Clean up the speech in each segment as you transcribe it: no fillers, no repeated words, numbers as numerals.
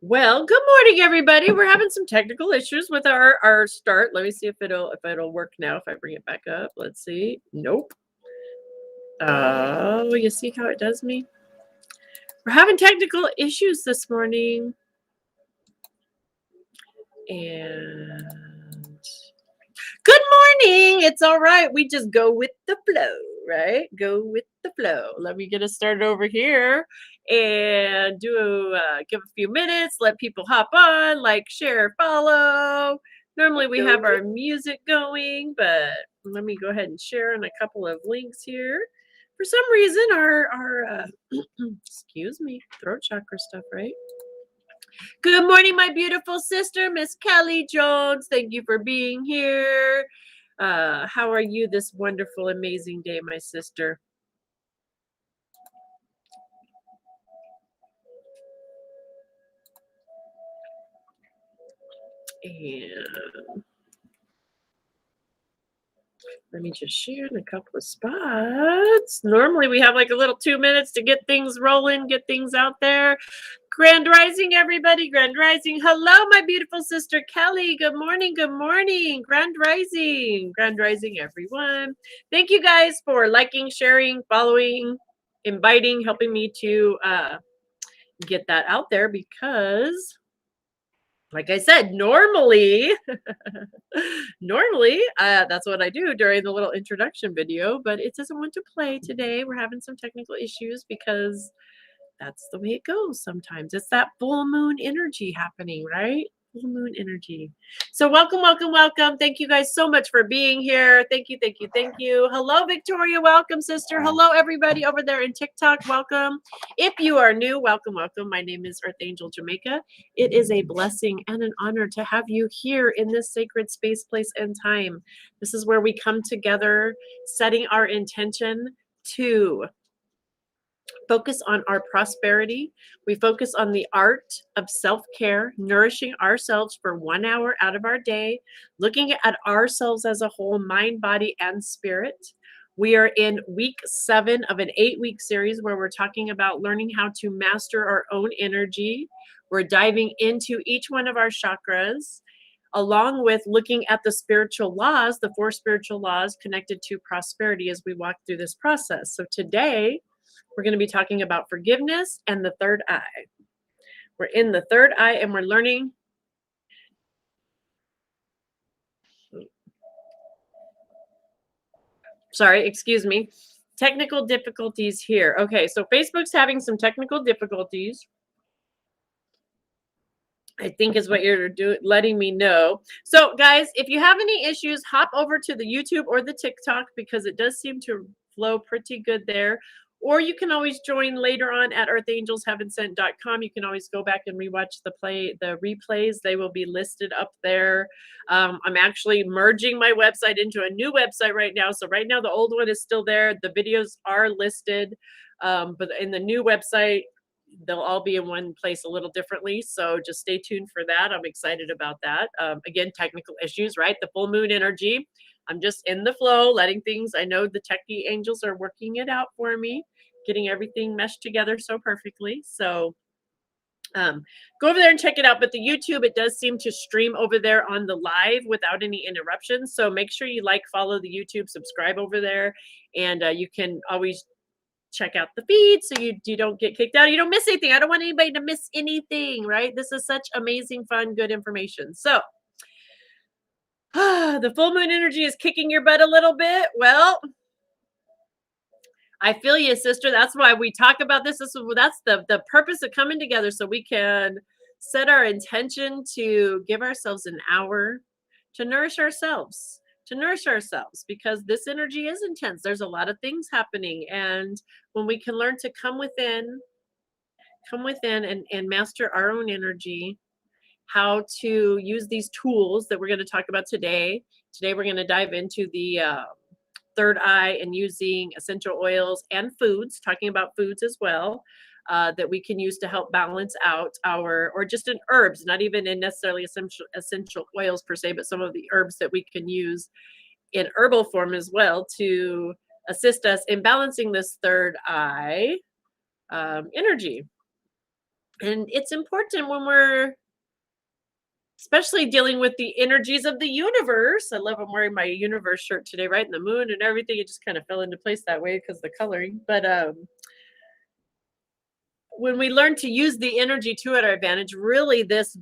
Well, good morning, everybody. We're having some technical issues with our start. Let me see if it'll work now. If I bring it back up, let's see. Nope. Oh, you see how it does me? We're having technical issues this morning, and good morning. It's all right. We just go with the flow, right? Go with the flow. Let me get us started over here and give a few minutes, let people hop on, like, share, follow. Normally we have our music going, but let me go ahead and share on a couple of links here. For some reason, our excuse me, throat chakra stuff, right? Good morning, my beautiful sister, Miss Kelly Jones. Thank you for being here. How are you this wonderful, amazing day, my sister? And let me just share in a couple of spots. Normally we have like a little 2 minutes to get things rolling, get things out there. Grand Rising, everybody. Grand Rising. Hello, my beautiful sister Kelly. Good morning. Good morning. Grand Rising. Grand Rising, everyone. Thank you guys for liking, sharing, following, inviting, helping me to get that out there because, like I said, normally that's what I do during the little introduction video, but it doesn't want to play today. We're having some technical issues because that's the way it goes sometimes. It's that full moon energy happening, right? Full moon energy. So welcome, welcome, welcome. Thank you guys so much for being here. Thank you, thank you, thank you. Hello, Victoria. Welcome, sister. Hello, everybody over there in TikTok. Welcome. If you are new, welcome, welcome. My name is Earth Angel Jamaica. It is a blessing and an honor to have you here in this sacred space, place, and time. This is where we come together, setting our intention to focus on our prosperity. We focus on the art of self-care, nourishing ourselves for 1 hour out of our day, looking at ourselves as a whole, mind, body, and spirit. We are in week 7 of an 8-week series where we're talking about learning how to master our own energy. We're diving into each one of our chakras, along with looking at the spiritual laws, the 4 spiritual laws connected to prosperity as we walk through this process. So today, we're going to be talking about forgiveness and the third eye. We're in the third eye and we're learning. Sorry, excuse me. Technical difficulties here. Okay, so Facebook's having some technical difficulties, I think is what you're letting me know. So guys, if you have any issues, hop over to the YouTube or the TikTok because it does seem to flow pretty good there. Or you can always join later on at earthangelsheavensent.com. You can always go back and rewatch the replays. They will be listed up there. I'm actually merging my website into a new website right now. So right now the old one is still there. The videos are listed, but in the new website, they'll all be in one place a little differently. So just stay tuned for that. I'm excited about that. Again, technical issues, right? The full moon energy. I'm just in the flow, letting things, I know the techie angels are working it out for me, getting everything meshed together so perfectly. So go over there and check it out. But the YouTube, it does seem to stream over there on the live without any interruptions. So make sure you like, follow the YouTube, subscribe over there. And you can always check out the feed so you don't get kicked out. You don't miss anything. I don't want anybody to miss anything, right? This is such amazing, fun, good information. So the full moon energy is kicking your butt a little bit. Well, I feel you, sister. That's why we talk about this. That's the purpose of coming together so we can set our intention to give ourselves an hour to nourish ourselves. Because this energy is intense. There's a lot of things happening. And when we can learn to come within and master our own energy, how to use these tools that we're going to talk about today. Today, we're going to dive into the third eye and using essential oils and foods, talking about foods as well, that we can use to help balance out or just in herbs, not even in necessarily essential oils per se, but some of the herbs that we can use in herbal form as well to assist us in balancing this third eye energy. And it's important when we're especially dealing with the energies of the universe. I love I'm wearing my universe shirt today, right? And the moon and everything. It just kind of fell into place that way because the coloring. But when we learn to use the energy to our advantage, really this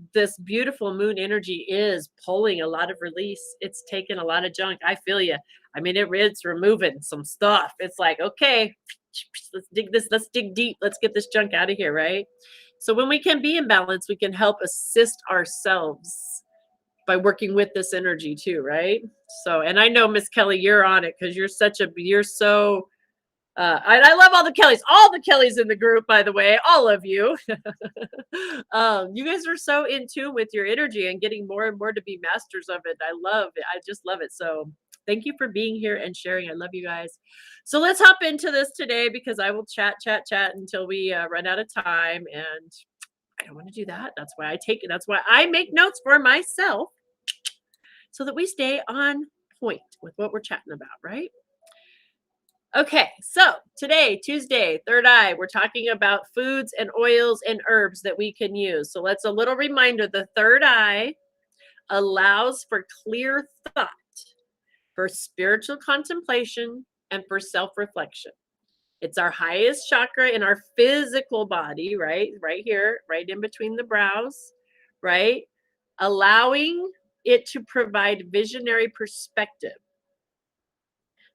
beautiful moon energy is pulling a lot of release. It's taking a lot of junk. I feel you. I mean, it's removing some stuff. It's like, okay, let's dig deep, let's get this junk out of here, right? So when we can be in balance, we can help assist ourselves by working with this energy too, right? So, and I know, Miss Kelly, you're on it because you're so I love all the Kellys in the group, by the way, all of you. You guys are so in tune with your energy and getting more and more to be masters of it. I love it. I just love it. So thank you for being here and sharing. I love you guys. So let's hop into this today because I will chat until we run out of time. And I don't want to do that. That's why I take it. That's why I make notes for myself so that we stay on point with what we're chatting about, right? Okay, so today, Tuesday, third eye, we're talking about foods and oils and herbs that we can use. So let's a little reminder, the third eye allows for clear thought, for spiritual contemplation, and for self-reflection. It's our highest chakra in our physical body, right? Right here, right in between the brows, right? Allowing it to provide visionary perspective.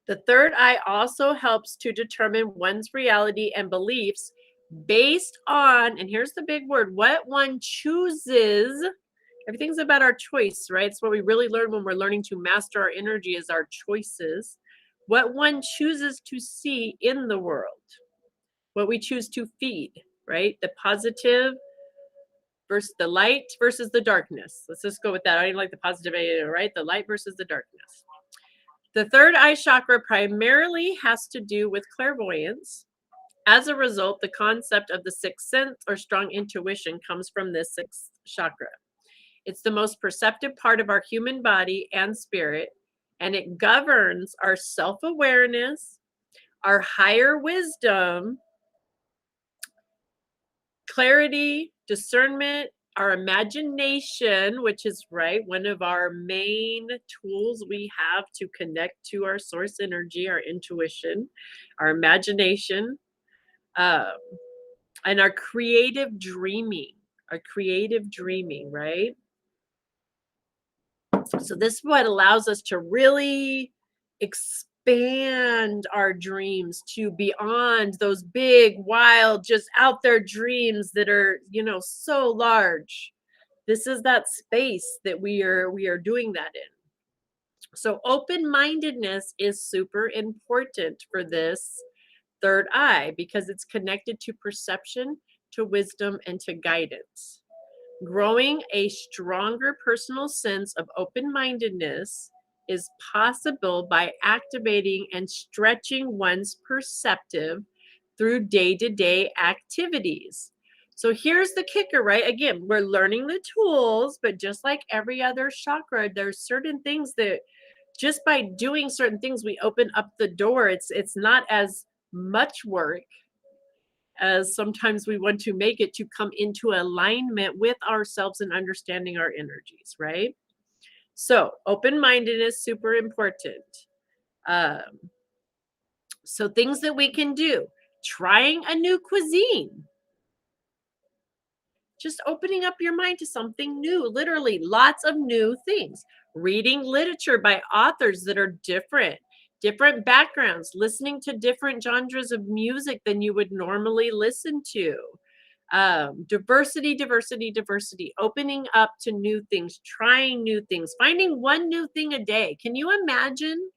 The third eye also helps to determine one's reality and beliefs based on, and here's the big word, what one chooses. Everything's about our choice, right? It's what we really learn when we're learning to master our energy is our choices. What one chooses to see in the world, what we choose to feed, right? The positive versus the light versus the darkness. Let's just go with that. I don't even like the positive, right? The light versus the darkness. The third eye chakra primarily has to do with clairvoyance. As a result, the concept of the sixth sense or strong intuition comes from this sixth chakra. It's the most perceptive part of our human body and spirit, and it governs our self awareness, our higher wisdom, clarity, discernment, our imagination, which is right one of our main tools we have to connect to our source energy, our intuition, our imagination, um, and our creative dreaming, right? So this is what allows us to really expand our dreams to beyond those big, wild, just out there dreams that are, so large. This is that space that we are doing that in. So open-mindedness is super important for this third eye because it's connected to perception, to wisdom, and to guidance. Growing a stronger personal sense of open mindedness is possible by activating and stretching one's perceptive through day to day activities. So here's the kicker, right? Again, we're learning the tools, but just like every other chakra, there's certain things that just by doing certain things, we open up the door. It's not as much work as sometimes we want to make it to come into alignment with ourselves and understanding our energies, right? So, open mindedness super important. Um, so, things that we can do trying a new cuisine, just opening up your mind to something new, literally, lots of new things. Reading literature by authors that are different backgrounds, listening to different genres of music than you would normally listen to. Diversity, opening up to new things, trying new things, finding one new thing a day. Can you imagine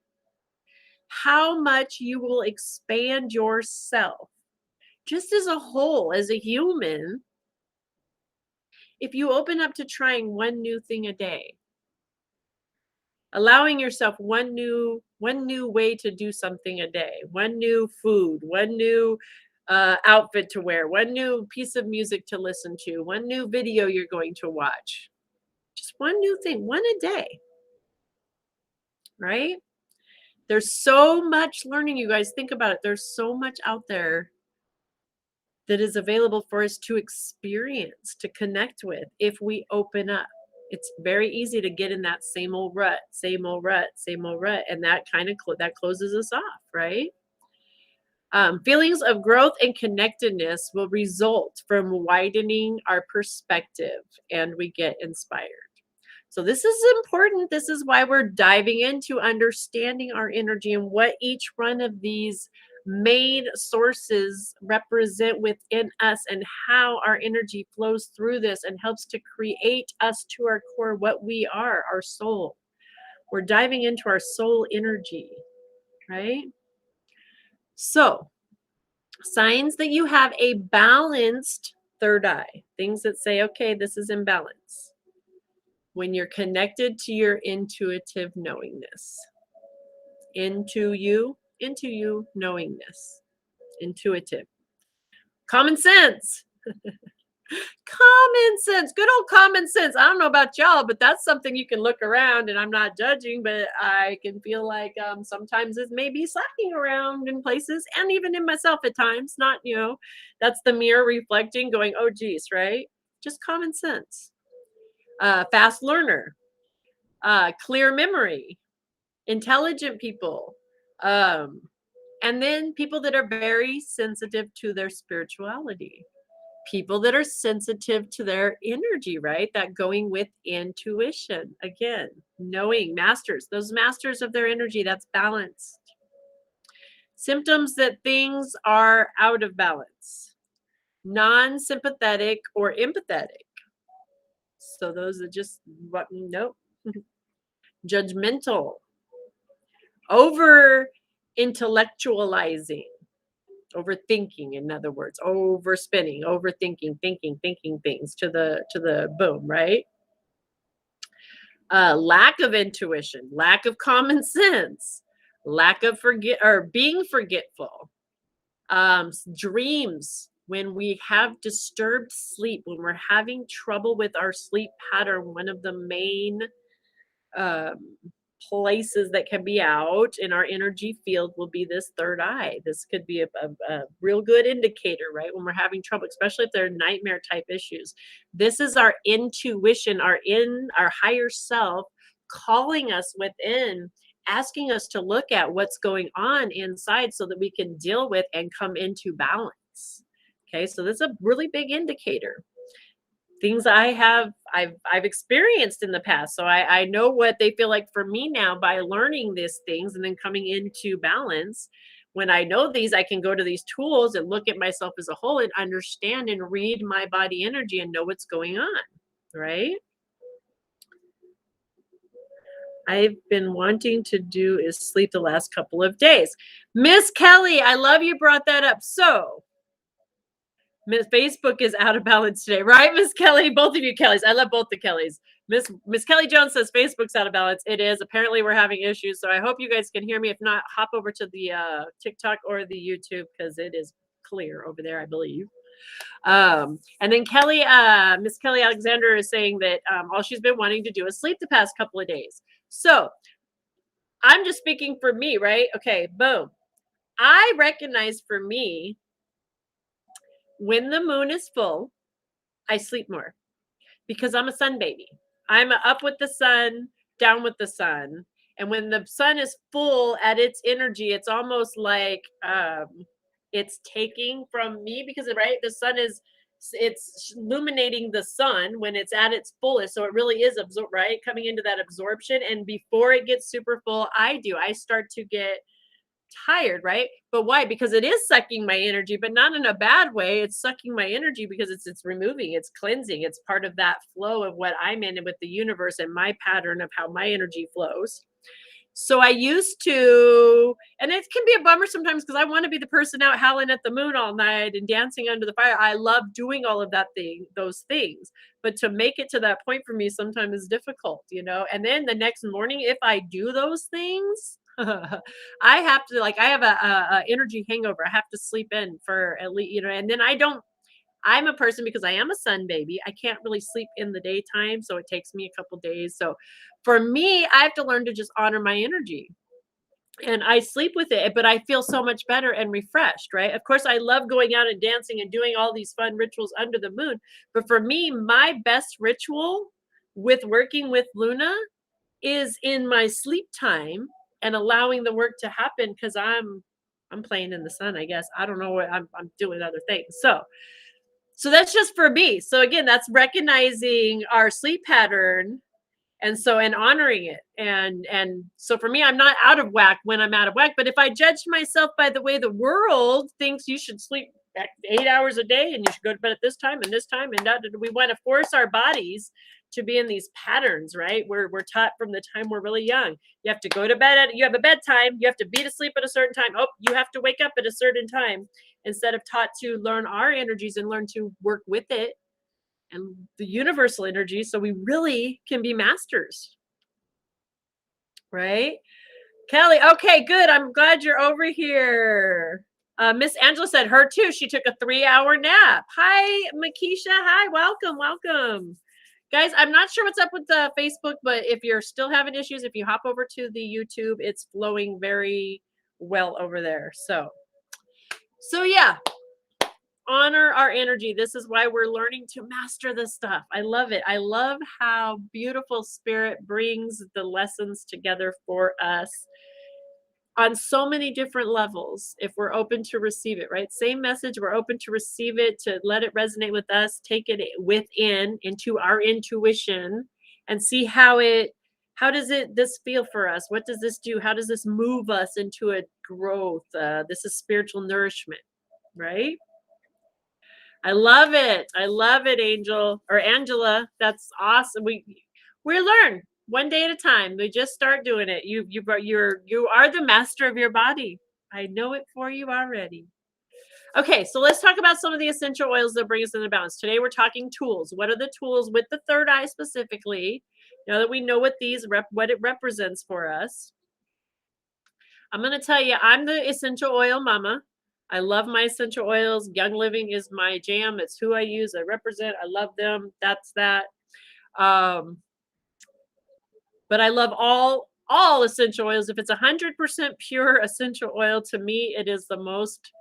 how much you will expand yourself just as a whole, as a human, if you open up to trying one new thing a day? Allowing yourself one new way to do something a day, one new food, one new outfit to wear, one new piece of music to listen to, one new video you're going to watch. Just one new thing, one a day, right? There's so much learning, you guys. Think about it. There's so much out there that is available for us to experience, to connect with if we open up. It's very easy to get in that same old rut, same old rut, same old rut, and that kind of that closes us off, right? Feelings of growth and connectedness will result from widening our perspective, and we get inspired. So, this is important. This is why we're diving into understanding our energy and what each one of these main sources represent within us, and how our energy flows through this and helps to create us to our core, what we are, our soul. We're diving into our soul energy, right? So, signs that you have a balanced third eye, things that say, okay, this is in balance. When you're connected to your intuitive knowingness, into you knowingness, intuitive. Common sense. Common sense, good old common sense. I don't know about y'all, but that's something you can look around, and I'm not judging, but I can feel like sometimes it may be slacking around in places, and even in myself at times. Not, that's the mirror reflecting, going, oh, geez, right? Just common sense. Fast learner, clear memory, intelligent people, and then people that are very sensitive to their spirituality. People that are sensitive to their energy, right? That going with intuition. Again, knowing, masters, those masters of their energy, that's balanced. Symptoms that things are out of balance, non-sympathetic or empathetic. So those are just what, nope. Judgmental, over intellectualizing, overthinking, in other words, overspinning, overthinking, thinking things to the boom, right? Lack of intuition, lack of common sense, lack of forget or being forgetful. Dreams, when we have disturbed sleep, when we're having trouble with our sleep pattern, one of the main um, places that can be out in our energy field will be this third eye. This could be a real good indicator, right? When we're having trouble, especially if they're nightmare type issues. This is our intuition, our higher self calling us within, asking us to look at what's going on inside so that we can deal with and come into balance. Okay, so this is a really big indicator. Things I've experienced in the past. So I know what they feel like for me now by learning these things and then coming into balance. When I know these, I can go to these tools and look at myself as a whole and understand and read my body energy and know what's going on, right? I've been wanting to do is sleep the last couple of days. Miss Kelly, I love you brought that up. So Miss Facebook is out of balance today, right, Miss Kelly? Both of you Kellys. I love both the Kellys. Miss Kelly Jones says Facebook's out of balance. It is. Apparently, we're having issues. So I hope you guys can hear me. If not, hop over to the TikTok or the YouTube because it is clear over there, I believe. And then Miss Kelly Alexander is saying that all she's been wanting to do is sleep the past couple of days. So I'm just speaking for me, right? Okay, boom. I recognize for me, when the moon is full, I sleep more because I'm a sun baby. I'm up with the sun, down with the sun. And when the sun is full at its energy, it's almost like it's taking from me because, right, the sun is, it's illuminating the sun when it's at its fullest. So it really is right, coming into that absorption. And before it gets super full, I start to get tired, right? But why? Because it is sucking my energy, but not in a bad way. It's sucking my energy because it's removing, it's cleansing. It's part of that flow of what I'm in with the universe and my pattern of how my energy flows. So I used to, and it can be a bummer sometimes because I want to be the person out howling at the moon all night and dancing under the fire. I love doing all of those things. But to make it to that point for me sometimes is difficult, And then the next morning, if I do those things, I have to, like, I have a energy hangover. I have to sleep in for at least, and then I'm a person because I am a sun baby. I can't really sleep in the daytime, so it takes me a couple days. So for me, I have to learn to just honor my energy. and I sleep with it, but I feel so much better and refreshed, right? Of course, I love going out and dancing and doing all these fun rituals under the moon. But for me, my best ritual with working with Luna is in my sleep time and allowing the work to happen because I'm playing in the sun, I guess. I don't know what I'm doing other things. So that's just for me. So again, that's recognizing our sleep pattern and honoring it, and so for me, I'm not out of whack when I'm out of whack. But if I judge myself by the way the world thinks you should sleep 8 hours a day and you should go to bed at this time and this time and that, we want to force our bodies to be in these patterns, right? We're taught from the time we're really young. You have to go to bed you have a bedtime, you have to be to sleep at a certain time, oh, you have to wake up at a certain time, instead of taught to learn our energies and learn to work with it and the universal energy, so we really can be masters, right? Kelly, okay, good. I'm glad you're over here. Miss Angela said her too. She took a 3-hour nap. Hi, Makisha. Hi, welcome. Guys, I'm not sure what's up with the Facebook, but if you're still having issues, if you hop over to the YouTube, it's flowing very well over there. So yeah, honor our energy. This is why we're learning to master this stuff. I love it. I love how beautiful spirit brings the lessons together for us on so many different levels if we're open to receive it, right? Same message, we're open to receive it, to let it resonate with us, take it within into our intuition and see how does this feel for us? What does this do? How does this move us into a growth? This is spiritual nourishment, right? I love it. I love it, Angel or Angela. That's awesome. We learn one day at a time. We just start doing it. You are the master of your body. I know it for you already. Okay, so let's talk about some of the essential oils that bring us into balance. Today we're talking tools. What are the tools with the third eye specifically? Now that we know what what it represents for us, I'm going to tell you, I'm the essential oil mama. I love my essential oils. Young Living is my jam. It's who I use. I represent. I love them. That's that. Um, but I love all essential oils. If it's 100% pure essential oil, to me, it is the most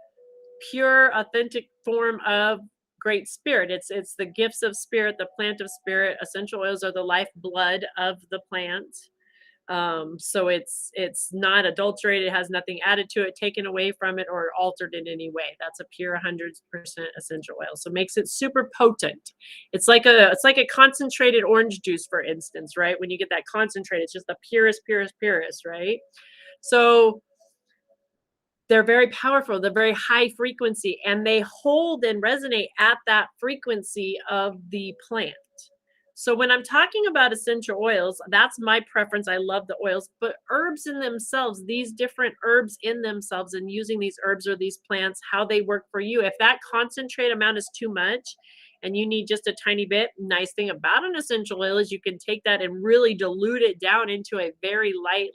pure, authentic form of great spirit. It's the gifts of spirit, the plant of spirit. Essential oils are the lifeblood of the plant. So it's not adulterated, it has nothing added to it, taken away from it, or altered in any way. That's a pure 100% essential oil. So it makes it super potent. It's like a concentrated orange juice, for instance, right? When you get that concentrate, it's just the purest, right? So they're very powerful, they're very high frequency, and they hold and resonate at that frequency of the plant. So when I'm talking about essential oils, that's my preference. I love the oils, but herbs in themselves, these different herbs in themselves, and using these herbs or these plants, how they work for you. If that concentrate amount is too much and you need just a tiny bit, nice thing about an essential oil is you can take that and really dilute it down into a very light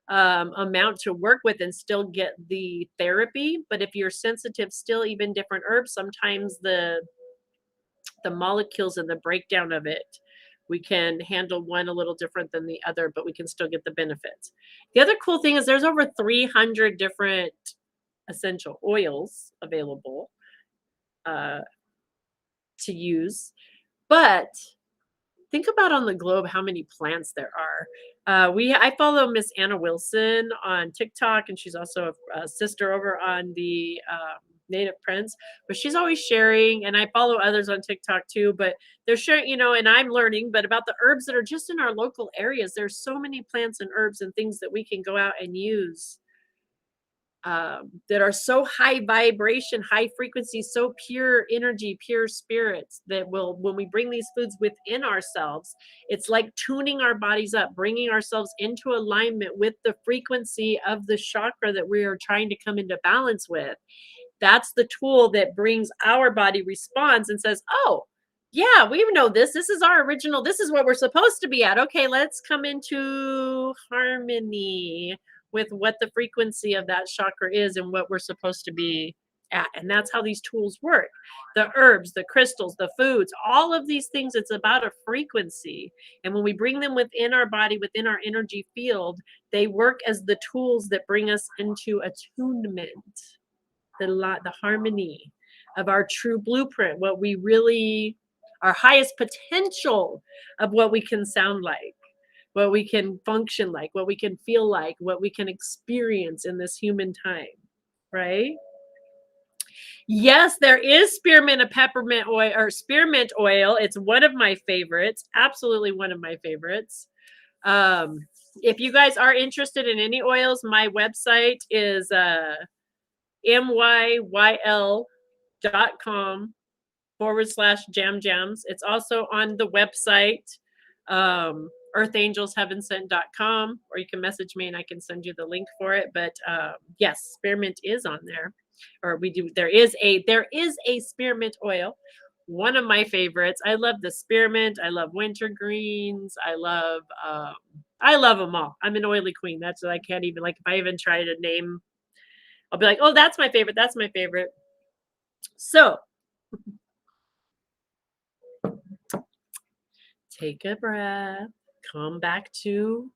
amount to work with and still get the therapy. But if you're sensitive still, even different herbs, sometimes the molecules and the breakdown of it, we can handle one a little different than the other, but we can still get the benefits. The other cool thing is there's over 300 different essential oils available to use. But think about on the globe how many plants there are. I follow Miss Anna Wilson on TikTok, and she's also a sister over on the Native Prince. But she's always sharing, and I follow others on TikTok too. But they're sharing, and I'm learning, but about the herbs that are just in our local areas. There's so many plants and herbs and things that we can go out and use that are so high vibration, high frequency, so pure energy, pure spirits that will, when we bring these foods within ourselves, it's like tuning our bodies up, bringing ourselves into alignment with the frequency of the chakra that we are trying to come into balance with. That's the tool that brings our body response and says, oh, yeah, we know this. This is our original. This is what we're supposed to be at. Okay, let's come into harmony with what the frequency of that chakra is and what we're supposed to be at. And that's how these tools work. The herbs, the crystals, the foods, all of these things, it's about a frequency. And when we bring them within our body, within our energy field, they work as the tools that bring us into attunement, the harmony of our true blueprint, what we really, our highest potential of what we can sound like, what we can function like, what we can feel like, what we can experience in this human time, right? Yes, there is spearmint and peppermint oil or spearmint oil. It's one of my favorites, absolutely one of my favorites. Um, if you guys are interested in any oils, my website is myyl.com/jam jams. It's also on the website, earthangelsheavensent.com, or you can message me and I can send you the link for it. But yes, spearmint is on there, or we do. There is a spearmint oil. One of my favorites. I love the spearmint. I love wintergreens. I love them all. I'm an oily queen. That's what I can't even like. If I even try to name, I'll be like, oh, that's my favorite. That's my favorite. So take a breath, come back to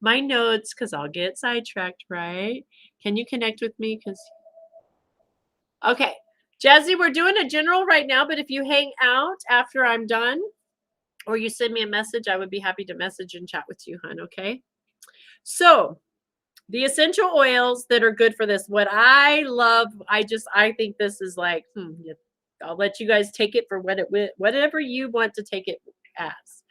my notes because I'll get sidetracked, right? Can you connect with me? Because, okay, Jazzy, we're doing a general right now, but if you hang out after I'm done or you send me a message, I would be happy to message and chat with you, hon, okay? So, the essential oils that are good for this, what I love, I think this is like, I'll let you guys take it for whatever you want to take it as.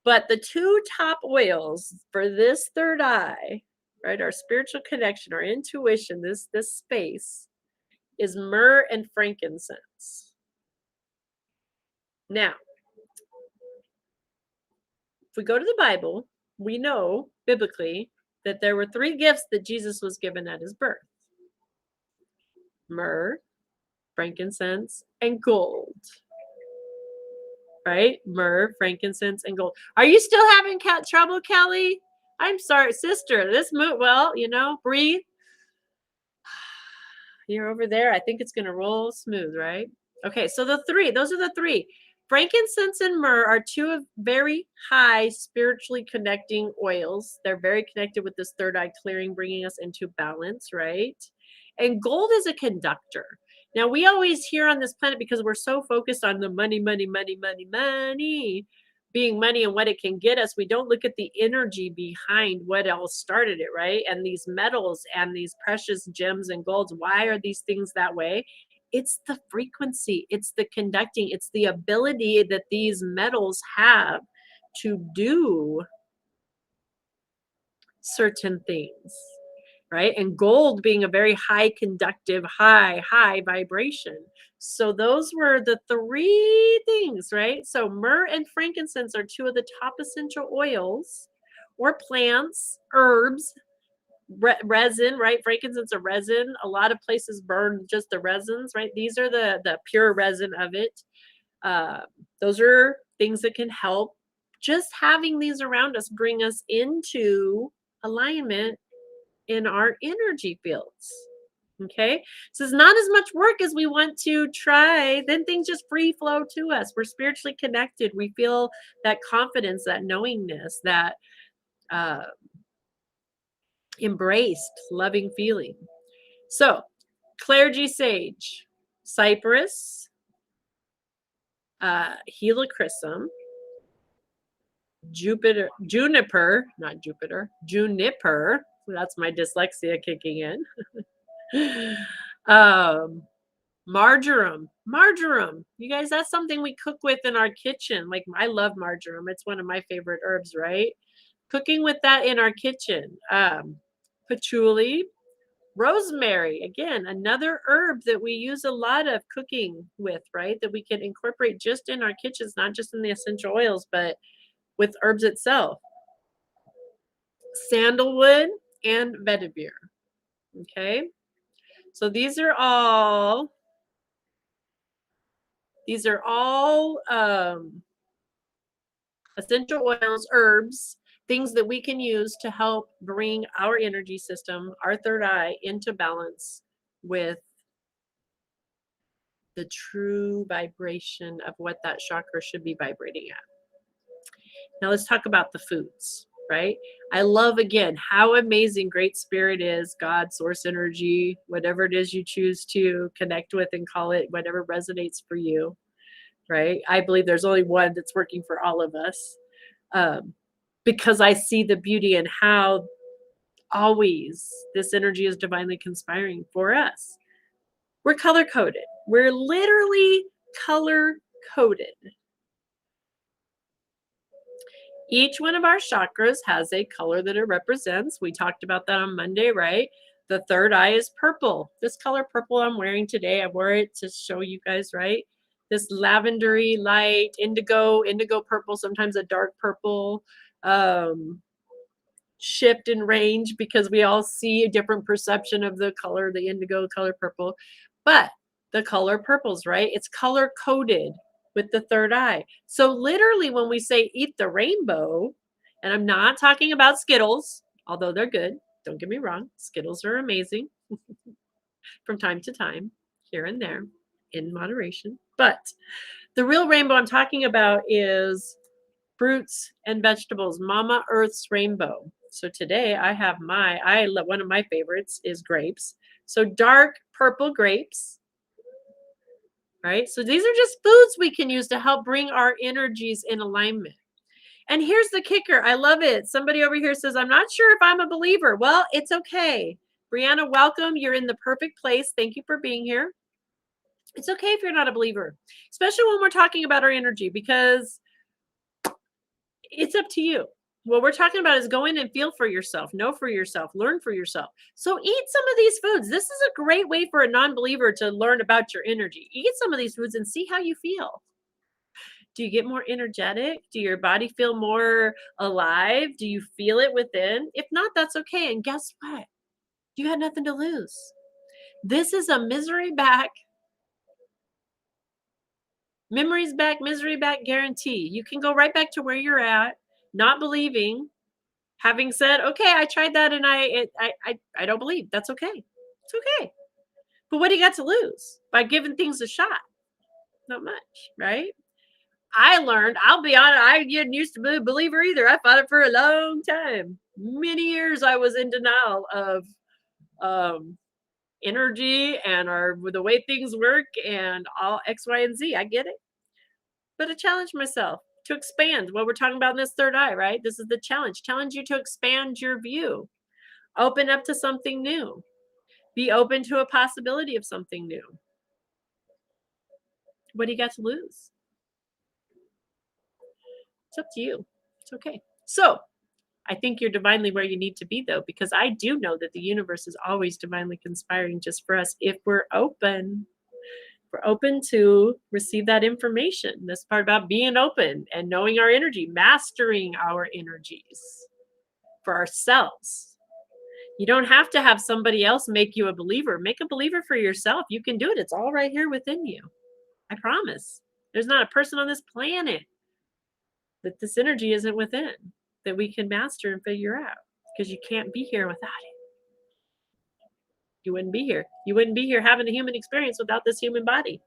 But the two top oils for this third eye, right, our spiritual connection, our intuition, this space is myrrh and frankincense. Now, if we go to the Bible, we know biblically that there were three gifts that Jesus was given at his birth: myrrh, frankincense, and gold. Right? Myrrh, frankincense, and gold. Are you still having trouble, Kelly? I'm sorry, sister. This mood, well, breathe. You're over there. I think it's going to roll smooth, right? Okay, so those are the three. Frankincense and myrrh are two of very high spiritually connecting oils. They're very connected with this third eye clearing, bringing us into balance, right? And gold is a conductor. Now, we always hear on this planet, because we're so focused on the money, money, money, money, money, being money and what it can get us, we don't look at the energy behind what else started it, right? And these metals and these precious gems and golds, why are these things that way? It's the frequency, it's the conducting, it's the ability that these metals have to do certain things, right? And gold being a very high conductive, high vibration. So those were the three things, right? So myrrh and frankincense are two of the top essential oils or plants, herbs, resin, right? Frankincense a resin. A lot of places burn just the resins, right? These are the pure resin of it. Uh, those are things that can help. Just having these around us bring us into alignment in our energy fields. Okay. So it's not as much work as we want to try. Then things just free flow to us. We're spiritually connected. We feel that confidence, that knowingness, that uh, embraced, loving feeling. So, clergy sage, cypress, helichrysum, juniper. That's my dyslexia kicking in. Marjoram. You guys, that's something we cook with in our kitchen. Like, I love marjoram. It's one of my favorite herbs, right? Cooking with that in our kitchen. Patchouli, rosemary, again, another herb that we use a lot of cooking with, right? That we can incorporate just in our kitchens, not just in the essential oils, but with herbs itself. Sandalwood and vetiver. Okay. So these are all essential oils, herbs, things that we can use to help bring our energy system, our third eye, into balance with the true vibration of what that chakra should be vibrating at. Now let's talk about the foods, right? I love again how amazing Great Spirit is, God, source energy, whatever it is you choose to connect with and call it whatever resonates for you, right? I believe there's only one that's working for all of us, um, because I see the beauty in how always this energy is divinely conspiring for us. We're color coded. We're literally color coded. Each one of our chakras has a color that it represents. We talked about that on Monday, right? The third eye is purple. This color purple I'm wearing today, I wore it to show you guys, right? This lavendery light, indigo purple, sometimes a dark purple. Shift in range because we all see a different perception of the color, the indigo color purple. But the color purples, right? It's color coded with the third eye. So literally when we say eat the rainbow, and I'm not talking about Skittles, although they're good, don't get me wrong, Skittles are amazing from time to time, here and there, in moderation. But the real rainbow I'm talking about is fruits and vegetables, Mama Earth's rainbow. So today I have one of my favorites is grapes. So dark purple grapes, right? So these are just foods we can use to help bring our energies in alignment. And here's the kicker. I love it. Somebody over here says, I'm not sure if I'm a believer. Well, it's okay. Brianna, welcome. You're in the perfect place. Thank you for being here. It's okay if you're not a believer, especially when we're talking about our energy, because it's up to you. What we're talking about is go in and feel for yourself, know for yourself, learn for yourself. So eat some of these foods. This is a great way for a non-believer to learn about your energy. Eat some of these foods and see how you feel. Do you get more energetic? Do your body feel more alive? Do you feel it within? If not, that's okay. And guess what? You got nothing to lose. This is a misery back, memories back, misery back guarantee. You can go right back to where you're at, not believing, having said, okay, I tried that and I don't believe. That's okay. It's okay. But what do you got to lose by giving things a shot? Not much, right? I learned, I'll be honest, I didn't used to be a believer either. I fought it for a long time. Many years I was in denial of energy and the way things work and all X, Y, and Z. I get it. But I challenge myself to expand what we're talking about in this third eye, right? This is the challenge. Challenge you to expand your view. Open up to something new. Be open to a possibility of something new. What do you got to lose? It's up to you. It's okay. So I think you're divinely where you need to be, though, because I do know that the universe is always divinely conspiring just for us if we're open. We're open to receive that information. This part about being open and knowing our energy, mastering our energies for ourselves. You don't have to have somebody else make you a believer. Make a believer for yourself. You can do it. It's all right here within you. I promise. There's not a person on this planet that this energy isn't within that we can master and figure out, because you can't be here without it. You wouldn't be here. You wouldn't be here having a human experience without this human body.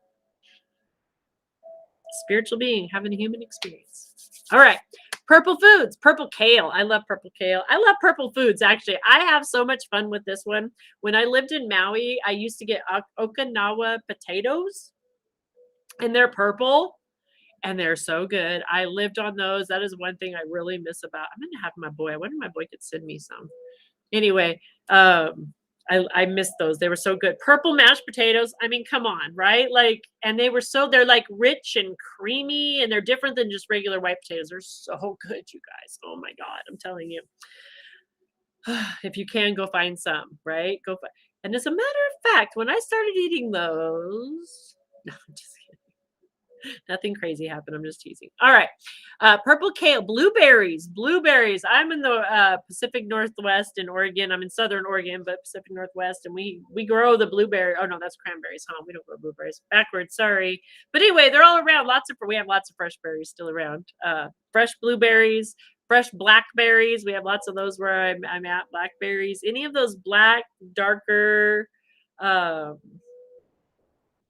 Spiritual being having a human experience. All right. Purple foods, purple kale. I love purple kale. I love purple foods, actually. I have so much fun with this one. When I lived in Maui, I used to get Okinawa potatoes, and they're purple, and they're so good. I lived on those. That is one thing I really miss about. I'm going to have my boy. I wonder if my boy could send me some. Anyway, I missed those. They were so good. Purple mashed potatoes. I mean, come on, right? Like, and they're like rich and creamy, and they're different than just regular white potatoes. They're so good, you guys. Oh my God, I'm telling you. If you can, go find some, right? And as a matter of fact, when I started eating those, no, I'm just kidding. Nothing crazy happened. I'm just teasing. All right. Purple kale, blueberries. I'm in the Pacific Northwest in Oregon. I'm in Southern Oregon, but Pacific Northwest. And we grow the blueberry. Oh, no, that's cranberries, huh? We don't grow blueberries. Backwards, sorry. But anyway, they're all around. We have lots of fresh berries still around. Fresh blueberries, fresh blackberries. We have lots of those where I'm at. Blackberries. Any of those black, darker,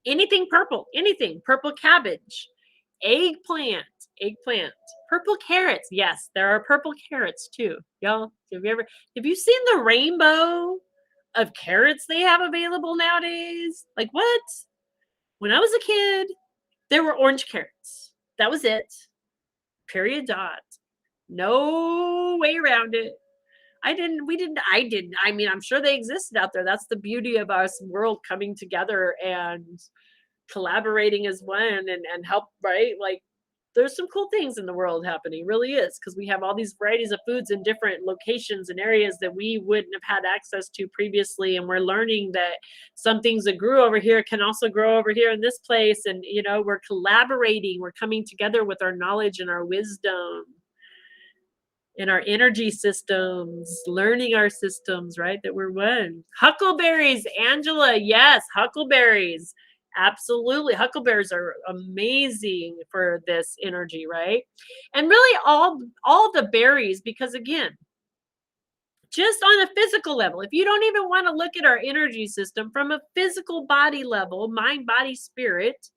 Anything purple, anything. Purple cabbage, eggplant, eggplant, purple carrots. Yes, there are purple carrots too. Y'all, have you seen the rainbow of carrots they have available nowadays? Like what? When I was a kid, there were orange carrots. That was it. Period dot. No way around it. I didn't. I mean, I'm sure they existed out there. That's the beauty of us world coming together and collaborating as one and help, right? Like there's some cool things in the world happening, really is, because we have all these varieties of foods in different locations and areas that we wouldn't have had access to previously. And we're learning that some things that grew over here can also grow over here in this place. And, we're collaborating, we're coming together with our knowledge and our wisdom in our energy systems, learning our systems, right? That we're one. Huckleberries, Angela. Yes, huckleberries. Absolutely. Huckleberries are amazing for this energy, right? And really all the berries, because again, just on a physical level, if you don't even want to look at our energy system from a physical body level, mind, body, spirit,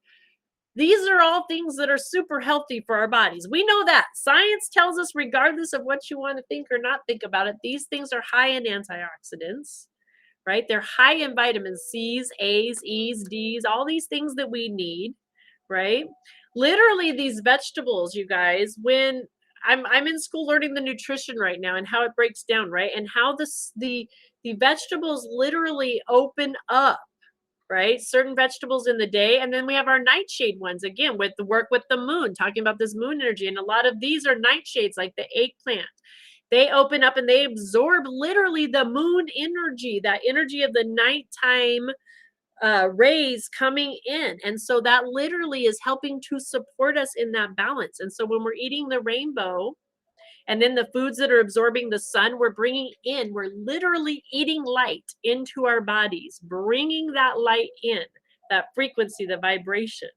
these are all things that are super healthy for our bodies. We know that. Science tells us, regardless of what you want to think or not think about it, these things are high in antioxidants, right? They're high in vitamins C's, A's, E's, D's, all these things that we need, right? Literally, these vegetables, you guys, when I'm in school learning the nutrition right now and how it breaks down, right? And how the vegetables literally open up, right? Certain vegetables in the day. And then we have our nightshade ones again with the work with the moon, talking about this moon energy. And a lot of these are nightshades, like the eggplant. They open up and they absorb literally the moon energy, that energy of the nighttime rays coming in. And so that literally is helping to support us in that balance. And so when we're eating the rainbow, and then the foods that are absorbing the sun, we're literally eating light into our bodies, bringing that light in, that frequency, the vibration,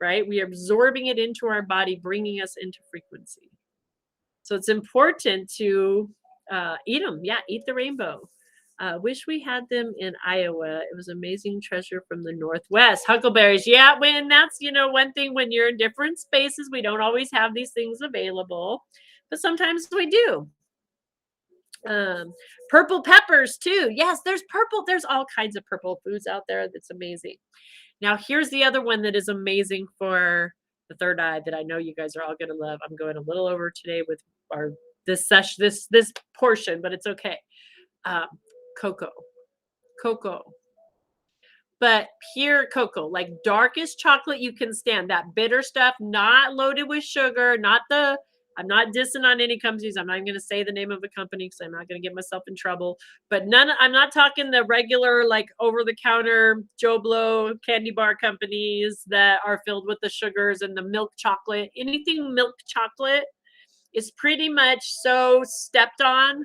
right? We are absorbing it into our body, bringing us into frequency. So it's important to eat them. Yeah, eat the rainbow. Wish we had them in Iowa. It was amazing treasure from the Northwest. Huckleberries. Yeah, when that's, one thing when you're in different spaces, we don't always have these things available, but sometimes we do. Purple peppers too. Yes, there's all kinds of purple foods out there. That's amazing. Now, here's the other one that is amazing for the third eye that I know you guys are all going to love. I'm going a little over today with our this session, this portion, but it's okay. Um, cocoa, cocoa, but pure cocoa, like darkest chocolate you can stand. That bitter stuff, not loaded with sugar, I'm not dissing on any companies. I'm not going to say the name of a company because I'm not going to get myself in trouble. But I'm not talking the regular, like over the counter Joe Blow candy bar companies that are filled with the sugars and the milk chocolate. Anything milk chocolate is pretty much so stepped on.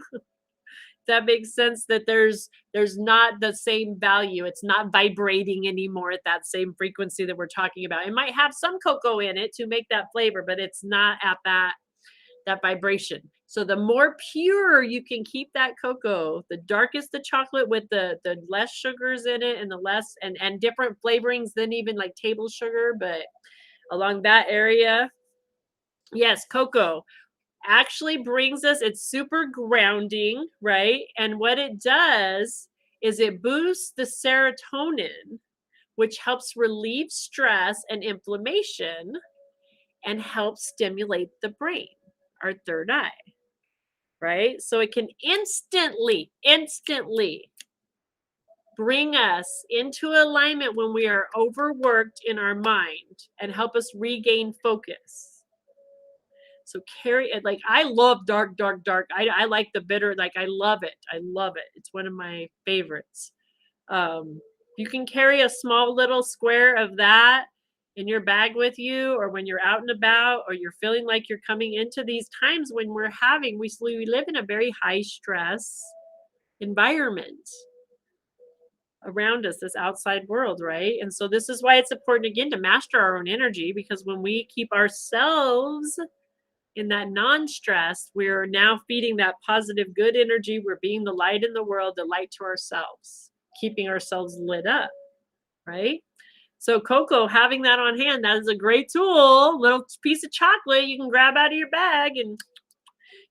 That makes sense, that there's not the same value. It's not vibrating anymore at that same frequency that we're talking about. It might have some cocoa in it to make that flavor, but it's not at that vibration. So the more pure you can keep that cocoa, the darkest the chocolate with the less sugars in it and the less and different flavorings than even like table sugar, but along that area. Yes, cocoa actually brings us, it's super grounding, right? And what it does is it boosts the serotonin, which helps relieve stress and inflammation and helps stimulate the brain, our third eye, right? So it can instantly bring us into alignment when we are overworked in our mind and help us regain focus. So carry it. Like I love dark. I like the bitter. Like I love it. It's one of my favorites. You can carry a small little square of that in your bag with you, or when you're out and about, or you're feeling like you're coming into these times when we live in a very high stress environment around us, this outside world, right? And so this is why it's important again to master our own energy, because when we keep ourselves in that non-stress, we're now feeding that positive, good energy. We're being the light in the world, the light to ourselves, keeping ourselves lit up, right? So cocoa, having that on hand, that is a great tool. Little piece of chocolate you can grab out of your bag and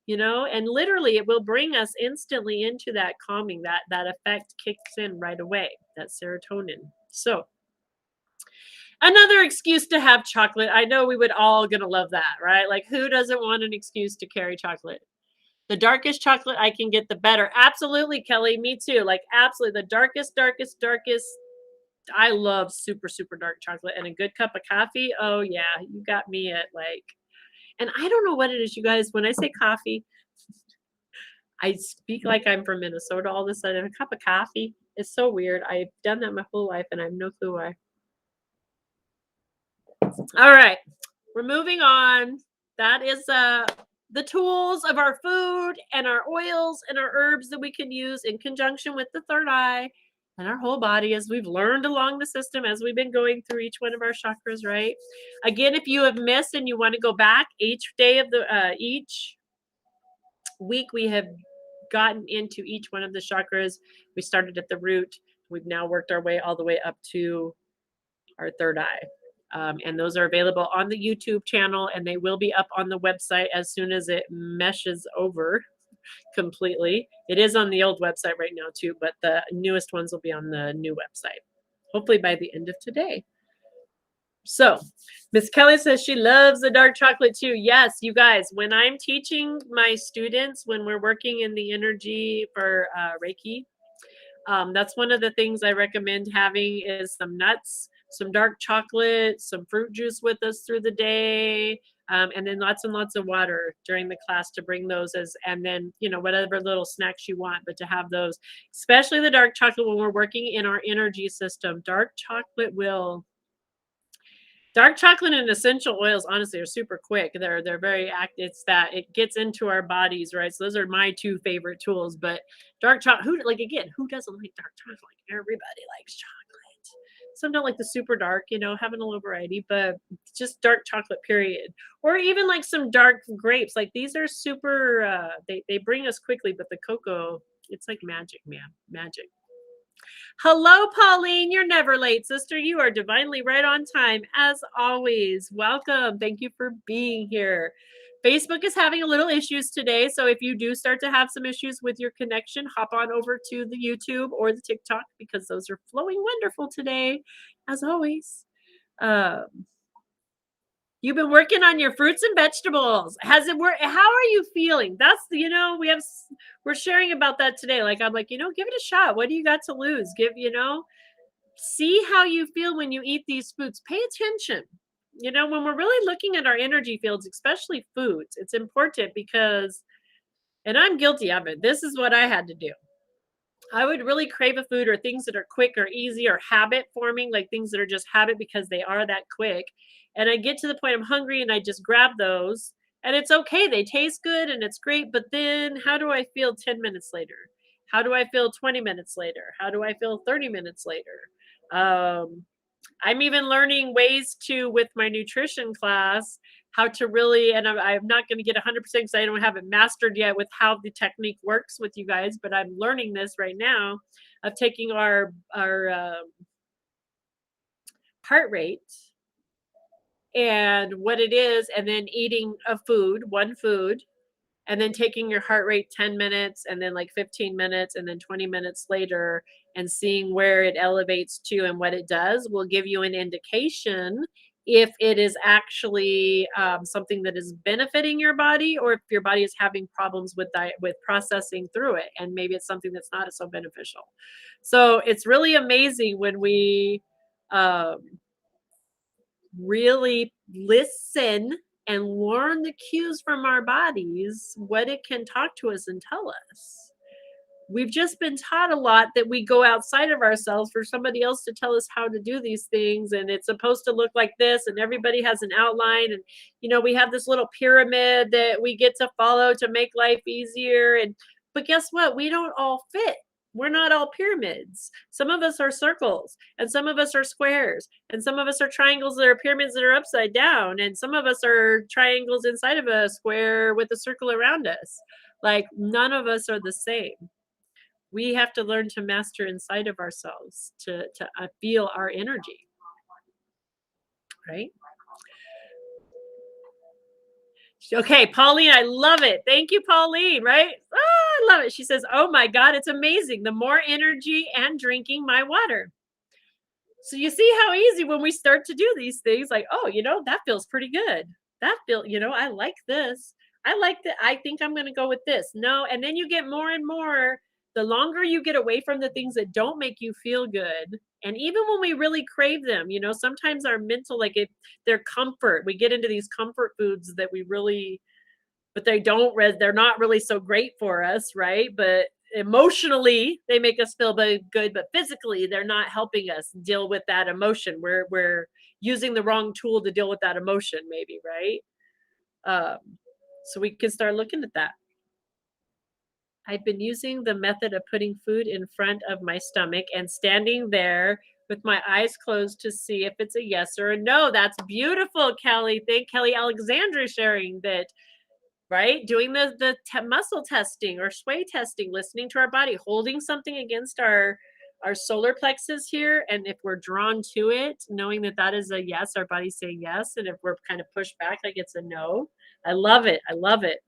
and literally it will bring us instantly into that calming. That effect kicks in right away. That serotonin. So another excuse to have chocolate. I know we would all gonna love that, right? Like who doesn't want an excuse to carry chocolate? The darkest chocolate I can get, the better. Absolutely, Kelly. Me too. Like absolutely, the darkest, darkest, darkest. I love super, super dark chocolate and a good cup of coffee. Oh yeah, you got me at like. And I don't know what it is, you guys. When I say coffee, I speak like I'm from Minnesota all of a sudden. A cup of coffee. It's so weird. I've done that my whole life, and I have no clue why. All right. We're moving on. That is the tools of our food and our oils and our herbs that we can use in conjunction with the third eye and our whole body as we've learned along the system as we've been going through each one of our chakras, right? Again, if you have missed and you want to go back each day of the each week we have gotten into each one of the chakras. We started at the root. We've now worked our way all the way up to our third eye. And those are available on the YouTube channel, and they will be up on the website as soon as it meshes over completely. It is on the old website right now, too, but the newest ones will be on the new website, hopefully by the end of today. So, Miss Kelly says she loves the dark chocolate too. Yes, you guys, when I'm teaching my students, when we're working in the energy for Reiki, that's one of the things I recommend having is some nuts, some dark chocolate, some fruit juice with us through the day, and then lots and lots of water during the class to bring those as, and then, whatever little snacks you want, but to have those, especially the dark chocolate when we're working in our energy system. Dark chocolate and essential oils, honestly, are super quick. They're very active. It's that it gets into our bodies, right? So those are my two favorite tools. But dark chocolate, who doesn't like dark chocolate? Like everybody likes chocolate. Some don't like the super dark, having a little variety, but just dark chocolate, period. Or even like some dark grapes. Like these are super. They bring us quickly, but the cocoa, it's like magic, man, magic. Hello, Pauline. You're never late, sister. You are divinely right on time, as always. Welcome. Thank you for being here. Facebook is having a little issues today. So if you do start to have some issues with your connection, hop on over to the YouTube or the TikTok because those are flowing wonderful today, as always. You've been working on your fruits and vegetables. Has it worked? How are you feeling? That's we're sharing about that today. Like I'm like, give it a shot. What do you got to lose? See how you feel when you eat these foods. Pay attention. When we're really looking at our energy fields, especially foods, it's important because, and I'm guilty of it. This is what I had to do. I would really crave a food or things that are quick or easy or habit forming, like things that are just habit because they are that quick. And I get to the point I'm hungry and I just grab those and it's okay. They taste good and it's great. But then how do I feel 10 minutes later? How do I feel 20 minutes later? How do I feel 30 minutes later? I'm even learning ways to, with my nutrition class, how to really, and I'm not going to get 100% because I don't have it mastered yet with how the technique works with you guys, but I'm learning this right now of taking our heart rate and what it is, and then eating one food, and then taking your heart rate 10 minutes and then like 15 minutes and then 20 minutes later and seeing where it elevates to and what it does will give you an indication if it is actually something that is benefiting your body or if your body is having problems with diet with processing through it and maybe it's something that's not so beneficial. So it's really amazing when we um, really listen and learn the cues from our bodies, what it can talk to us and tell us. We've just been taught a lot that we go outside of ourselves for somebody else to tell us how to do these things. And it's supposed to look like this. And everybody has an outline. And, we have this little pyramid that we get to follow to make life easier. But guess what? We don't all fit. We're not all pyramids. Some of us are circles and some of us are squares and some of us are triangles that are pyramids that are upside down. And some of us are triangles inside of a square with a circle around us. Like none of us are the same. We have to learn to master inside of ourselves to feel our energy. right? Okay, Pauline, I love it. Thank you, Pauline, right? Oh, I love it. She says, "Oh my God, it's amazing. The more energy and drinking my water." So you see how easy when we start to do these things, like, oh, that feels pretty good. I like this. I like that. I think I'm going to go with this. No. And then you get more and more, the longer you get away from the things that don't make you feel good. And even when we really crave them, sometimes our mental, like if they're comfort, we get into these comfort foods that we really, but they're not really so great for us, right? But emotionally they make us feel good, but physically they're not helping us deal with that emotion. We're using the wrong tool to deal with that emotion, maybe, right? um so we can start looking at that. I've been using the method of putting food in front of my stomach and standing there with my eyes closed to see if it's a yes or a no. That's beautiful, Kelly. Thank Kelly Alexandra sharing that. Right? Doing the muscle testing or sway testing, listening to our body, holding something against our solar plexus here, and if we're drawn to it, knowing that that is a yes, our body's saying yes, and if we're kind of pushed back, like it's a no. I love it. I love it.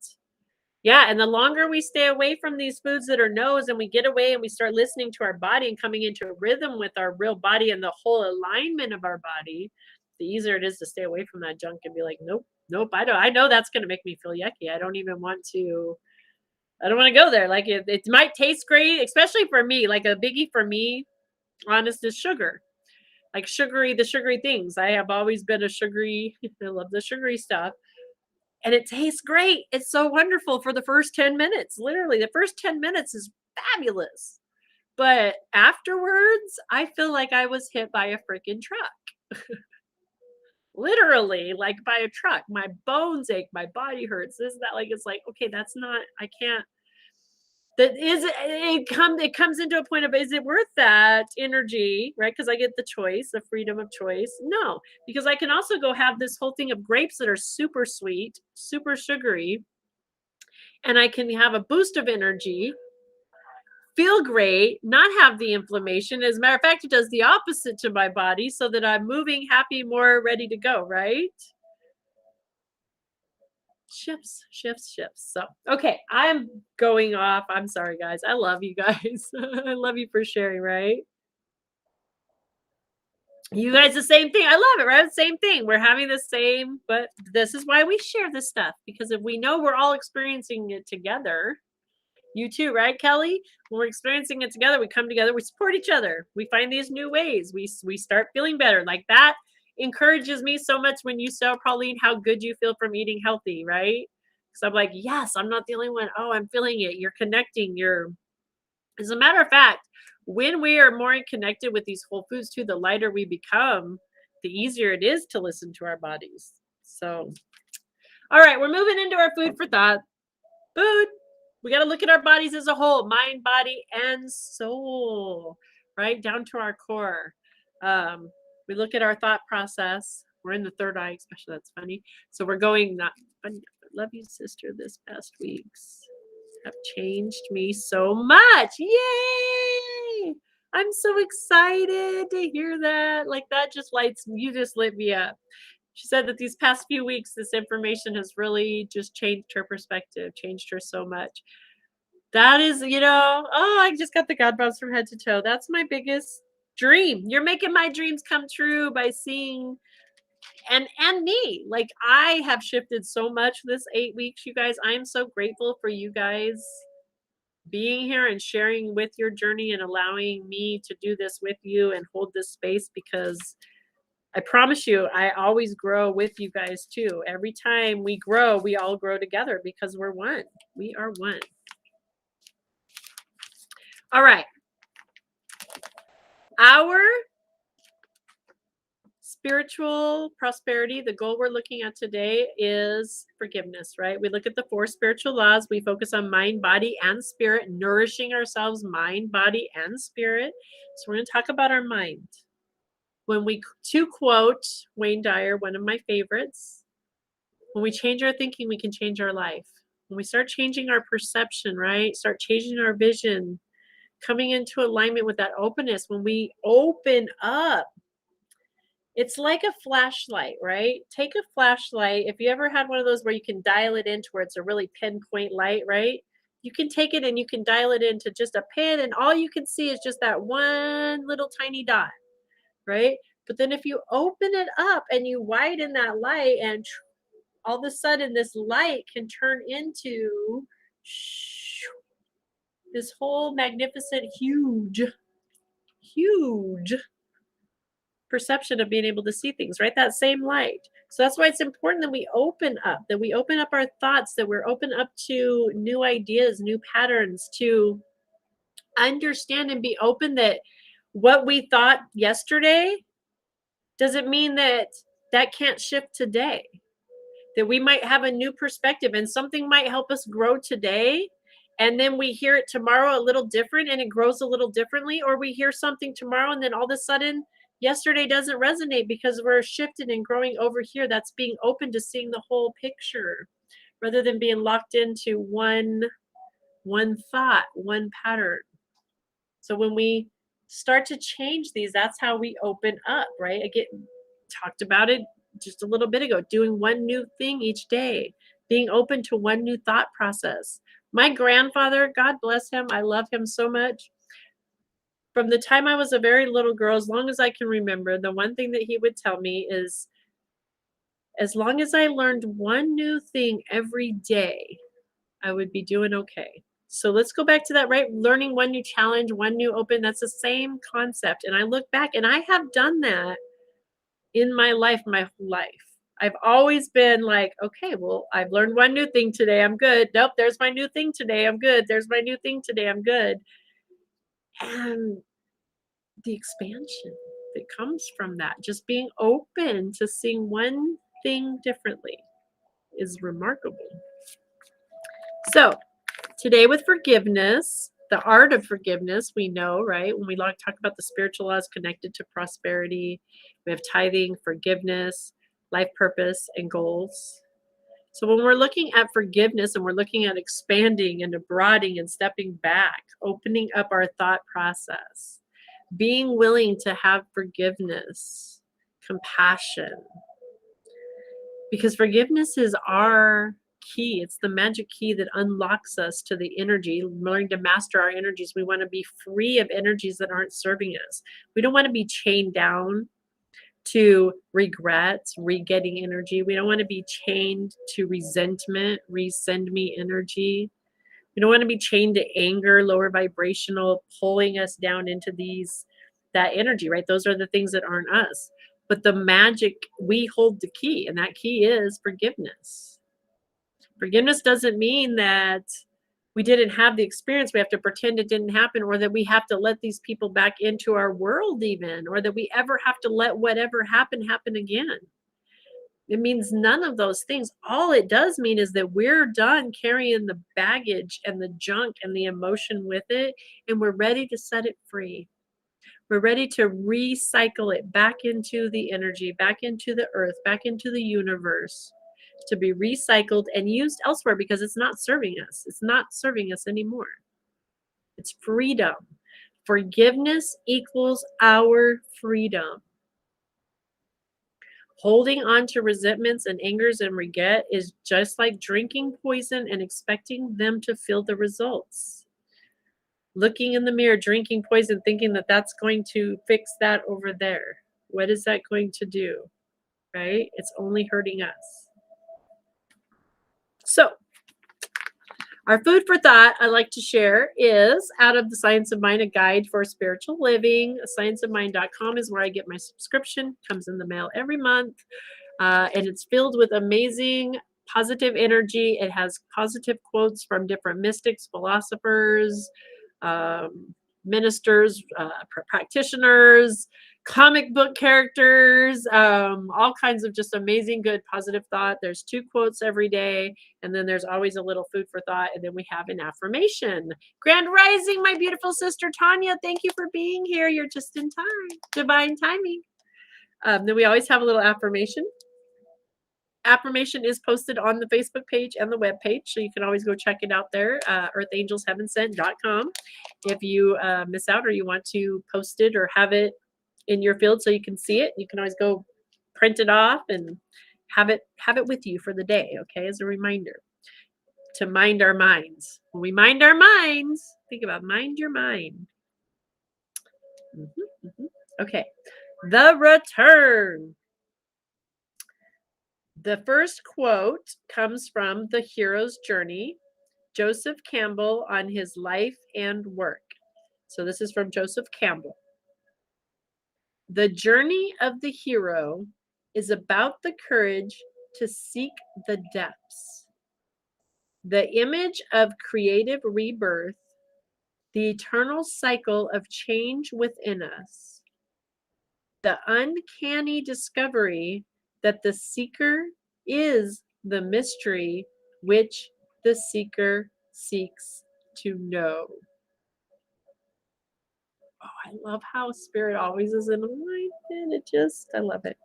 Yeah, and the longer we stay away from these foods that are no's and we get away and we start listening to our body and coming into rhythm with our real body and the whole alignment of our body, the easier it is to stay away from that junk and be like, nope, nope, I know that's going to make me feel yucky. I don't want to go there. Like it might taste great, especially for me. Like a biggie for me, honest, is sugar. Like the sugary things. I have always been a sugary, I love the sugary stuff, and it tastes great. It's so wonderful for the first 10 minutes. Literally, the first 10 minutes is fabulous. But afterwards, I feel like I was hit by a freaking truck. Literally, like by a truck. My bones ache, my body hurts. This, that, like it's like, okay, that's not, I can't. That is it comes into a point of, is it worth that energy, right? Because I get the choice, the freedom of choice. No, because I can also go have this whole thing of grapes that are super sweet, super sugary, and I can have a boost of energy, feel great, not have the inflammation. As a matter of fact, it does the opposite to my body so that I'm moving, happy, more ready to go, right? Shifts. So, okay, I'm going off. I'm sorry, guys. I love you guys. I love you for sharing, right? You guys, the same thing. I love it, right? Same thing. We're having the same, but this is why we share this stuff, because if we know we're all experiencing it together, you too, right, Kelly? When we're experiencing it together, we come together, we support each other, we find these new ways, we start feeling better. Like that encourages me so much when you saw, Pauline, how good you feel from eating healthy, right? So I'm like, yes, I'm not the only one. Oh, I'm feeling it. You're connecting. As a matter of fact, when we are more connected with these whole foods too, the lighter we become, the easier it is to listen to our bodies. So, all right, we're moving into our food for thought. Food. We got to look at our bodies as a whole, mind, body, and soul, right? Down to our core. We look at our thought process. We're in the third eye, especially. That's funny. So we're going, not funny. Love you, sister, this past weeks have changed me so much. Yay! I'm so excited to hear that. Like that just you just lit me up. She said that these past few weeks, this information has really just changed her perspective, changed her so much. That is, oh, I just got the God vibes from head to toe. That's my biggest dream. You're making my dreams come true by seeing and me. Like I have shifted so much this 8 weeks, you guys. I am so grateful for you guys being here and sharing with your journey and allowing me to do this with you and hold this space, because I promise you, I always grow with you guys too. Every time we grow, we all grow together because we're one. We are one. All right. Our spiritual prosperity, the goal we're looking at today is forgiveness, right? We look at the 4 spiritual laws. We focus on mind, body, and spirit, nourishing ourselves, mind, body, and spirit. So we're going to talk about our mind. To quote Wayne Dyer, one of my favorites, when we change our thinking, we can change our life. When we start changing our perception, right? Start changing our vision, coming into alignment with that openness. When we open up, It's like a flashlight, right? Take a flashlight. If you ever had one of those where you can dial it into where it's a really pinpoint light, right? You can take it and you can dial it into just a pin, and all you can see is just that one little tiny dot, right? But then if you open it up and you widen that light, and all of a sudden this light can turn into this whole magnificent, huge perception of being able to see things, right? That same light. So that's why it's important that we open up, that we open up our thoughts, that we're open up to new ideas, new patterns, to understand and be open that what we thought yesterday doesn't mean that that can't shift today. That we might have a new perspective and something might help us grow today, and then we hear it tomorrow a little different and it grows a little differently, or we hear something tomorrow and then all of a sudden yesterday doesn't resonate because we're shifted and growing over here. That's being open to seeing the whole picture rather than being locked into one thought, one pattern. So when we start to change these, that's how we open up, right? I get talked about it just a little bit ago, doing one new thing each day, being open to one new thought process. My grandfather, God bless him, I love him so much. From the time I was a very little girl, as long as I can remember, the one thing that he would tell me is as long as I learned one new thing every day, I would be doing okay. So let's go back to that, right? Learning one new challenge, one new open, that's the same concept. And I look back and I have done that in my life, my whole life. I've always been like, okay, well, I've learned one new thing today. I'm good. Nope, there's my new thing today. I'm good. There's my new thing today. I'm good. And the expansion that comes from that, just being open to seeing one thing differently, is remarkable. So, today with forgiveness, the art of forgiveness, we know, right? When we talk about the spiritual laws connected to prosperity, we have tithing, forgiveness, life purpose, and goals. So when we're looking at forgiveness and we're looking at expanding and broadening and stepping back, opening up our thought process, being willing to have forgiveness, compassion, because forgiveness is our key. It's the magic key that unlocks us to the energy, learning to master our energies. We want to be free of energies that aren't serving us. We don't want to be chained down to regrets, re-getting energy. We don't want to be chained to resentment, resend me energy. We don't want to be chained to anger, lower vibrational, pulling us down into that energy, right? Those are the things that aren't us. But the magic, we hold the key, and that key is forgiveness. Forgiveness doesn't mean that we didn't have the experience, we have to pretend it didn't happen, or that we have to let these people back into our world even, or that we ever have to let whatever happened happen again. It means none of those things. All it does mean is that we're done carrying the baggage and the junk and the emotion with it, and we're ready to set it free. We're ready to recycle it back into the energy, back into the earth, back into the universe, to be recycled and used elsewhere because it's not serving us. It's not serving us anymore. It's freedom. Forgiveness equals our freedom. Holding on to resentments and angers and regret is just like drinking poison and expecting them to feel the results. Looking in the mirror, drinking poison, thinking that that's going to fix that over there. What is that going to do? Right? It's only hurting us. So, our food for thought I like to share is Out of the Science of Mind, a guide for spiritual living. Scienceofmind.com is where I get my subscription. Comes in the mail every month. And it's filled with amazing positive energy. It has positive quotes from different mystics, philosophers, ministers, practitioners, comic book characters, all kinds of just amazing, good, positive thought. There's 2 quotes every day, and then there's always a little food for thought, and then we have an affirmation. Grand Rising, my beautiful sister Tanya, thank you for being here. You're just in time. Divine timing. Then we always have a little affirmation. Affirmation is posted on the Facebook page and the web page, so you can always go check it out there, earthangelsheavensent.com. If you miss out or you want to post it or have it in your field so you can see it. You can always go print it off and have it with you for the day, okay, as a reminder to mind our minds. When we mind our minds, think about mind your mind. Okay, the return. The first quote comes from The Hero's Journey, Joseph Campbell on his life and work. So this is from Joseph Campbell. The journey of the hero is about the courage to seek the depths. The image of creative rebirth, the eternal cycle of change within us, the uncanny discovery that the seeker is the mystery which the seeker seeks to know. Oh, I love how spirit always is in alignment. I love it.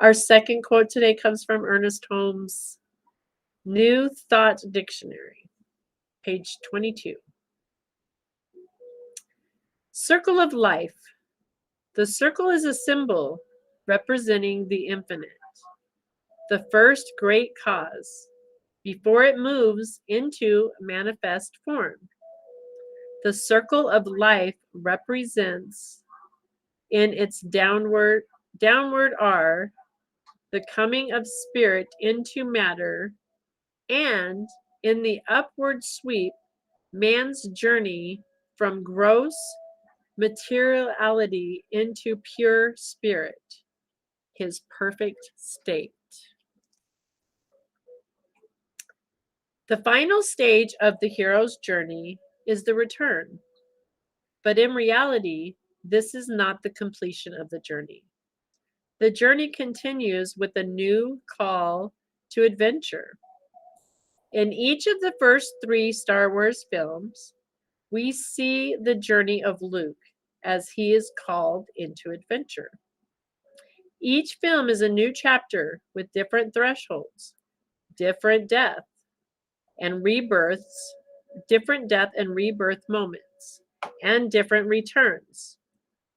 Our second quote today comes from Ernest Holmes' New Thought Dictionary, page 22. Circle of life. The circle is a symbol representing the infinite, the first great cause, before it moves into manifest form. The circle of life represents in its downward R the coming of spirit into matter, and in the upward sweep man's journey from gross materiality into pure spirit, his perfect state. The final stage of the hero's journey is the return. But in reality, this is not the completion of the journey. The journey continues with a new call to adventure. In each of the first 3 Star Wars films, we see the journey of Luke as he is called into adventure. Each film is a new chapter with different thresholds, different death and rebirths, different death and rebirth moments, and different returns,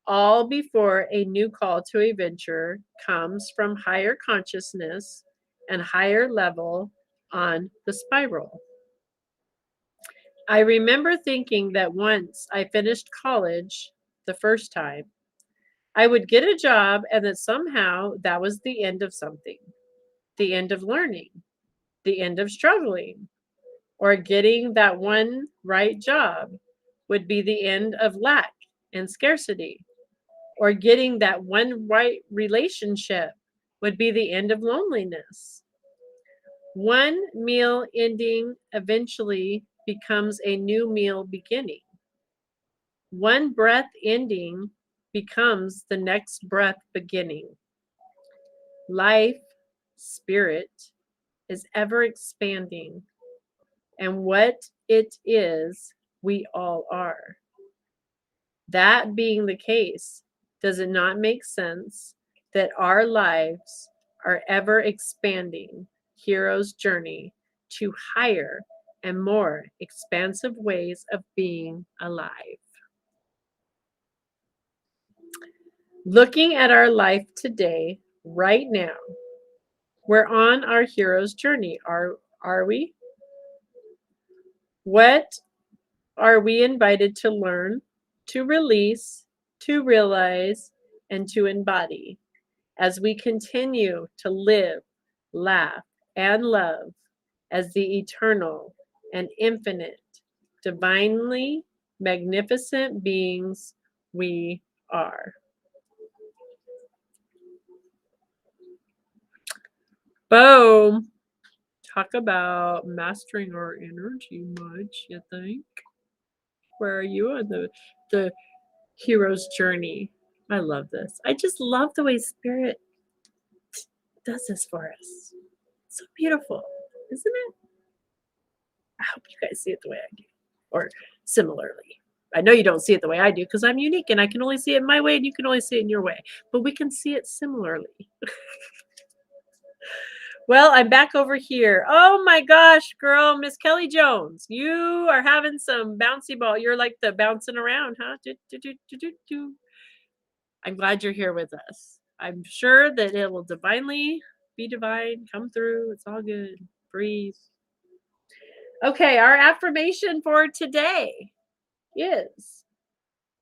all before a new call to adventure comes from higher consciousness and higher level on the spiral. I remember thinking that once I finished college the first time, I would get a job and that somehow that was the end of something, the end of learning, the end of struggling, or getting that one right job would be the end of lack and scarcity, or getting that one right relationship would be the end of loneliness. One meal ending eventually becomes a new meal beginning. One breath ending becomes the next breath beginning. Life, spirit, is ever expanding, and what it is, we all are. That being the case, does it not make sense that our lives are ever expanding hero's journey to higher and more expansive ways of being alive? Looking at our life today, right now, we're on our hero's journey, are we? What are we invited to learn, to release, to realize, and to embody as we continue to live, laugh, and love as the eternal and infinite, divinely magnificent beings we are? Boom. Talk about mastering our energy much, you think? Where are you on the hero's journey? I love this. I just love the way spirit does this for us. It's so beautiful, isn't it? I hope you guys see it the way I do, or similarly. I know you don't see it the way I do because I'm unique and I can only see it my way and you can only see it in your way, but we can see it similarly. Well, I'm back over here. Oh my gosh, girl, Miss Kelly Jones, you are having some bouncy ball. You're like the bouncing around, huh? Do, do, do, do, do, do. I'm glad you're here with us. I'm sure that it will divinely be divine, come through. It's all good. Breathe. Okay, our affirmation for today is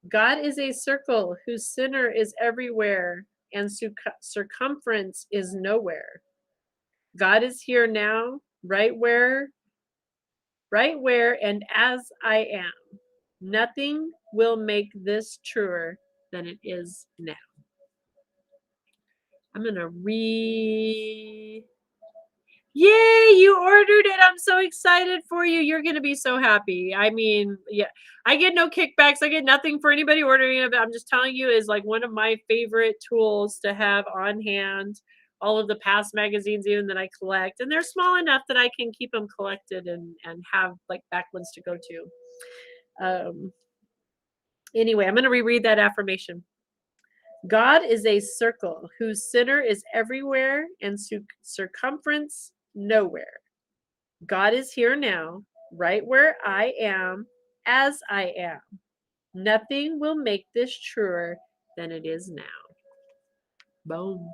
God is a circle whose center is everywhere and circumference is nowhere. God is here now, right where and as I am. Nothing will make this truer than it is now. I'm going to Yay, you ordered it. I'm so excited for you. You're going to be so happy. I mean, yeah, I get no kickbacks. I get nothing for anybody ordering it. But I'm just telling you, is like one of my favorite tools to have on hand. All of the past magazines, even that I collect, and they're small enough that I can keep them collected and have like back ones to go to. Anyway, I'm going to reread that affirmation. God is a circle whose center is everywhere and circumference nowhere. God is here now, right where I am, as I am. Nothing will make this truer than it is now. Boom.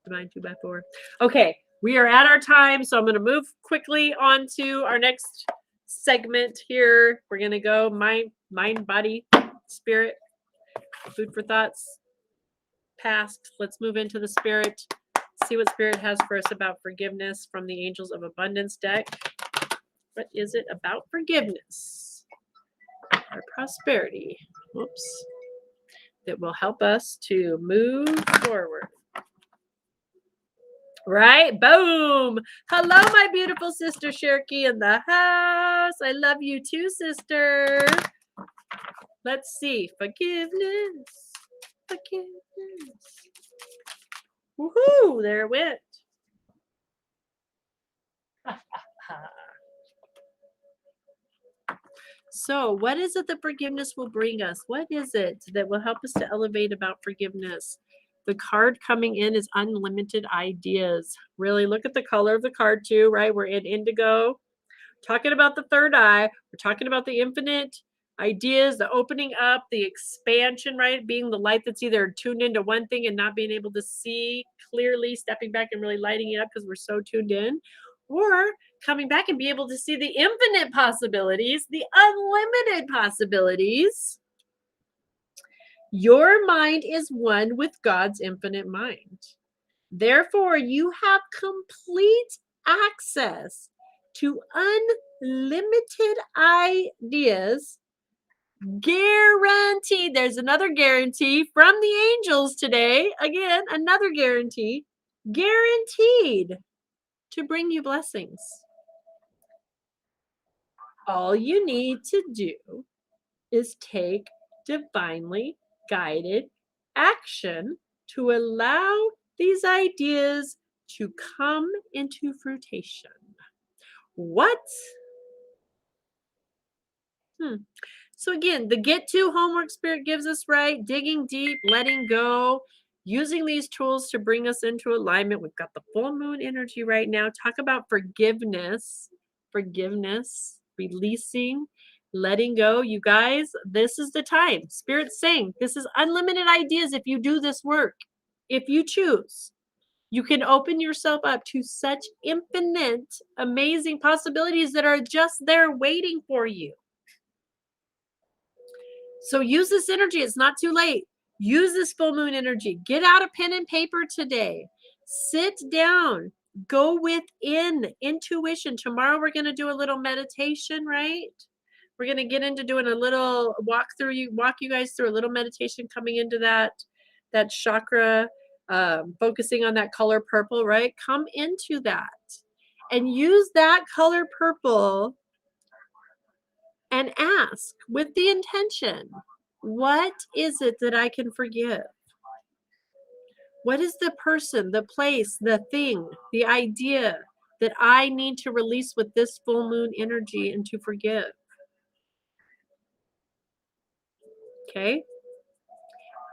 Divine 2x4. Okay, we are at our time, so I'm going to move quickly on to our next segment here. We're going to go mind, body, spirit, food for thoughts, past. Let's move into the spirit. See what spirit has for us about forgiveness from the Angels of Abundance deck. What is it about forgiveness or prosperity? Whoops. That will help us to move forward. Right? Boom. Hello, my beautiful sister Cherokee in the house. I love you too, sister. Let's see. Forgiveness. Forgiveness. Woohoo. There it went. So, what is it that forgiveness will bring us? What is it that will help us to elevate about forgiveness? The card coming in is unlimited ideas. Really look at the color of the card too, right? We're in indigo. Talking about the third eye. We're talking about the infinite ideas, the opening up, the expansion, right? Being the light that's either tuned into one thing and not being able to see clearly, stepping back and really lighting it up because we're so tuned in. Or coming back and be able to see the infinite possibilities, the unlimited possibilities. Your mind is one with God's infinite mind. Therefore, you have complete access to unlimited ideas. Guaranteed. There's another guarantee from the angels today. Again, another guarantee. Guaranteed to bring you blessings. All you need to do is take divinely guided action to allow these ideas to come into fruition. What? So again, the get to homework spirit gives us, right? Digging deep, letting go, using these tools to bring us into alignment. We've got the full moon energy right now. Talk about forgiveness, releasing, letting go. You guys, this is the time. Spirit's saying this is unlimited ideas if you do this work. If you choose, you can open yourself up to such infinite, amazing possibilities that are just there waiting for you. So use this energy. It's not too late. Use this full moon energy. Get out a pen and paper today. Sit down. Go within intuition. Tomorrow we're going to do a little meditation, right? We're going to get into doing a little walk you guys through a little meditation coming into that chakra, focusing on that color purple, right? Come into that and use that color purple and ask with the intention, what is it that I can forgive? What is the person, the place, the thing, the idea that I need to release with this full moon energy and to forgive? Okay?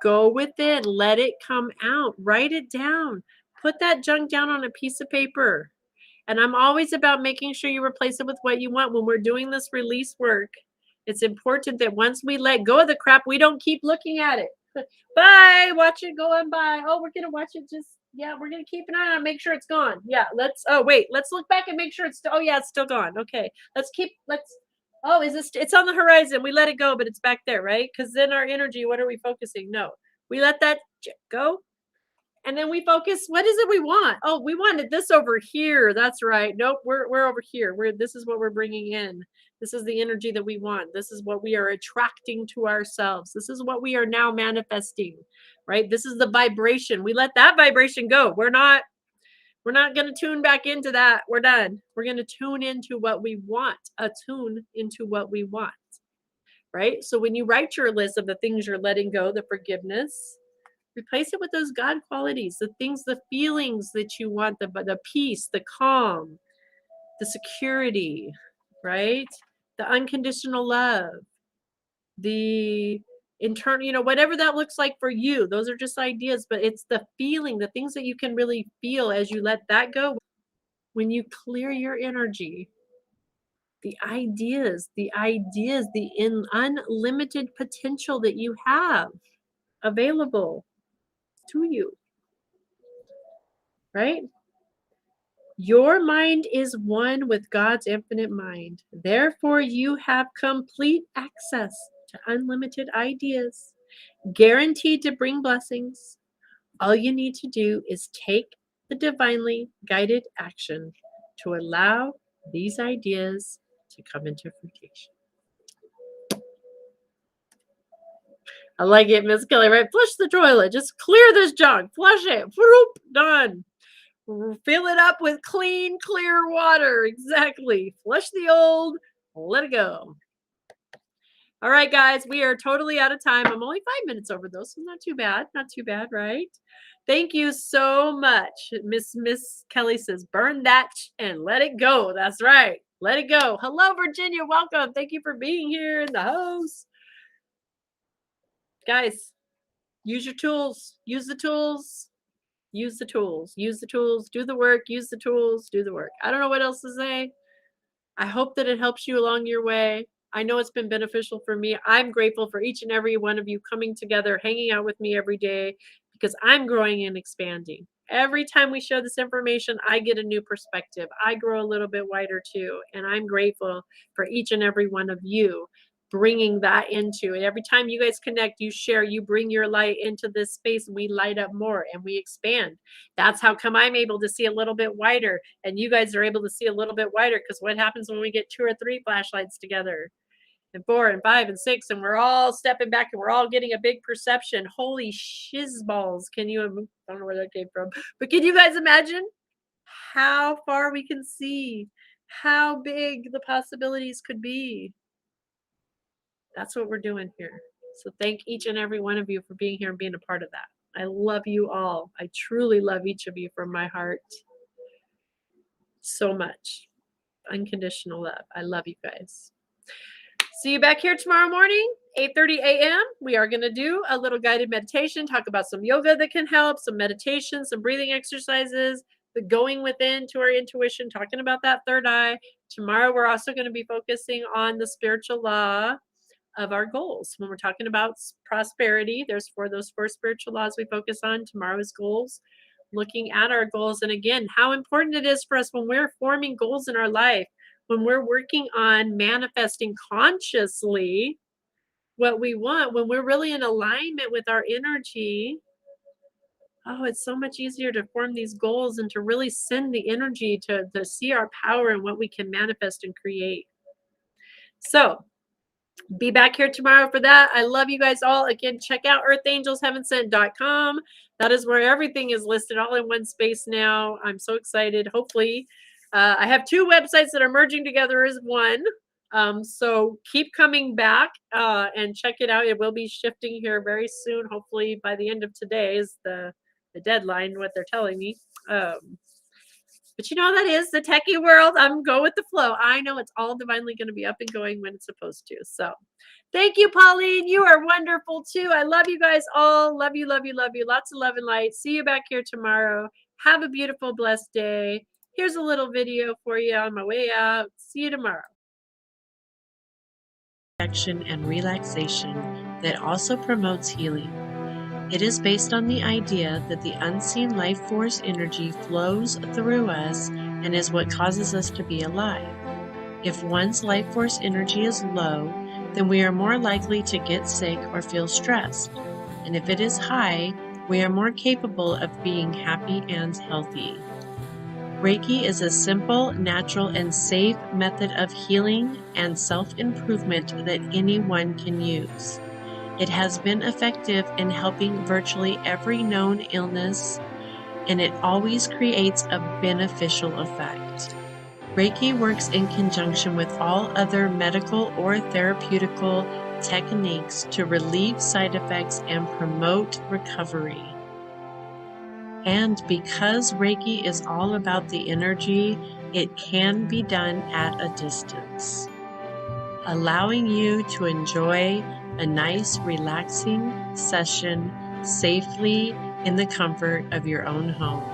Go within, let it come out, write it down, put that junk down on a piece of paper. And I'm always about making sure you replace it with what you want when we're doing this release work. It's important that once we let go of the crap, we don't keep looking at it. Bye. Watch it go on by. Oh, we're gonna watch it. Just yeah, we're gonna keep an eye on. Make sure it's gone. Yeah. Let's. Oh wait. Let's look back and make sure it's. Oh yeah, it's still gone. Okay. Let's keep. Let's. Oh, is this? It's on the horizon. We let it go, but it's back there, right? Because then our energy. What are we focusing? No, we let that go. And then we focus, what is it we want? Oh, we wanted this over here. That's right. Nope, we're over here. This is what we're bringing in. This is the energy that we want. This is what we are attracting to ourselves. This is what we are now manifesting, right? This is the vibration. We let that vibration go. We're not going to tune back into that. We're done. We're going to tune into what we want. Attune into what we want, right? So when you write your list of the things you're letting go, the forgiveness, replace it with those God qualities, the things, the feelings that you want, the peace, the calm, the security, right? The unconditional love, the internal, whatever that looks like for you. Those are just ideas, but it's the feeling, the things that you can really feel as you let that go. When you clear your energy, the unlimited potential that you have available to you, right? Your mind is one with God's infinite mind. Therefore, you have complete access to unlimited ideas, guaranteed to bring blessings. All you need to do is take the divinely guided action to allow these ideas to come into fruition. I like it, Miss Kelly, right? Flush the toilet. Just clear this junk. Flush it. Whoop, done. Fill it up with clean, clear water. Exactly. Flush the old, let it go. All right, guys, we are totally out of time. I'm only 5 minutes over though, so not too bad. Not too bad, right? Thank you so much. Miss Kelly says, burn that and let it go. That's right. Let it go. Hello, Virginia. Welcome. Thank you for being here in the house. Guys, use your tools. Use the tools. Use the tools. Use the tools. Do the work. Use the tools. Do the work. I don't know what else to say. I hope that it helps you along your way. I know it's been beneficial for me. I'm grateful for each and every one of you coming together, hanging out with me every day, because I'm growing and expanding. Every time we share this information, I get a new perspective. I grow a little bit wider too. And I'm grateful for each and every one of you bringing that into it. Every time you guys connect, you share, you bring your light into this space, and we light up more and we expand. That's how come I'm able to see a little bit wider, and you guys are able to see a little bit wider, because what happens when we get 2 or 3 flashlights together, and 4 and 5 and 6, and we're all stepping back and we're all getting a big perception? Holy shizballs. I don't know where that came from, but can you guys imagine how far we can see, how big the possibilities could be? That's what we're doing here. So thank each and every one of you for being here and being a part of that. I love you all. I truly love each of you from my heart so much. Unconditional love. I love you guys. See you back here tomorrow morning, 8:30 a.m. We are going to do a little guided meditation, talk about some yoga that can help, some meditation, some breathing exercises, the going within to our intuition, talking about that third eye. Tomorrow, we're also going to be focusing on the spiritual law of our goals. When we're talking about prosperity, there's those four spiritual laws we focus on. Tomorrow's goals, looking at our goals, and again, how important it is for us when we're forming goals in our life, when we're working on manifesting consciously what we want, when we're really in alignment with our energy. Oh, it's so much easier to form these goals and to really send the energy to see our power and what we can manifest and create. So be back here tomorrow for that. I love you guys all. Again, check out earthangelsheavensent.com. That is where everything is listed all in one space now. I'm so excited. Hopefully, I have 2 websites that are merging together as one. So keep coming back and check it out. It will be shifting here very soon. Hopefully by the end of today is the deadline, what they're telling me. But you know how that is, the techie world. I'm going with the flow. I know it's all divinely going to be up and going when it's supposed to. So thank you, Pauline. You are wonderful too. I love you guys all. Love you, love you, love you. Lots of love and light. See you back here tomorrow. Have a beautiful, blessed day. Here's a little video for you on my way out. See you tomorrow. Action and relaxation that also promotes healing. It is based on the idea that the unseen life force energy flows through us and is what causes us to be alive. If one's life force energy is low, then we are more likely to get sick or feel stressed. And if it is high, we are more capable of being happy and healthy. Reiki is a simple, natural, and safe method of healing and self-improvement that anyone can use. It has been effective in helping virtually every known illness, and it always creates a beneficial effect. Reiki works in conjunction with all other medical or therapeutical techniques to relieve side effects and promote recovery. And because Reiki is all about the energy, it can be done at a distance, allowing you to enjoy a nice, relaxing session safely in the comfort of your own home.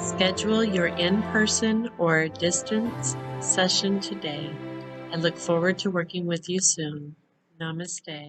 Schedule your in-person or distance session today. I look forward to working with you soon. Namaste.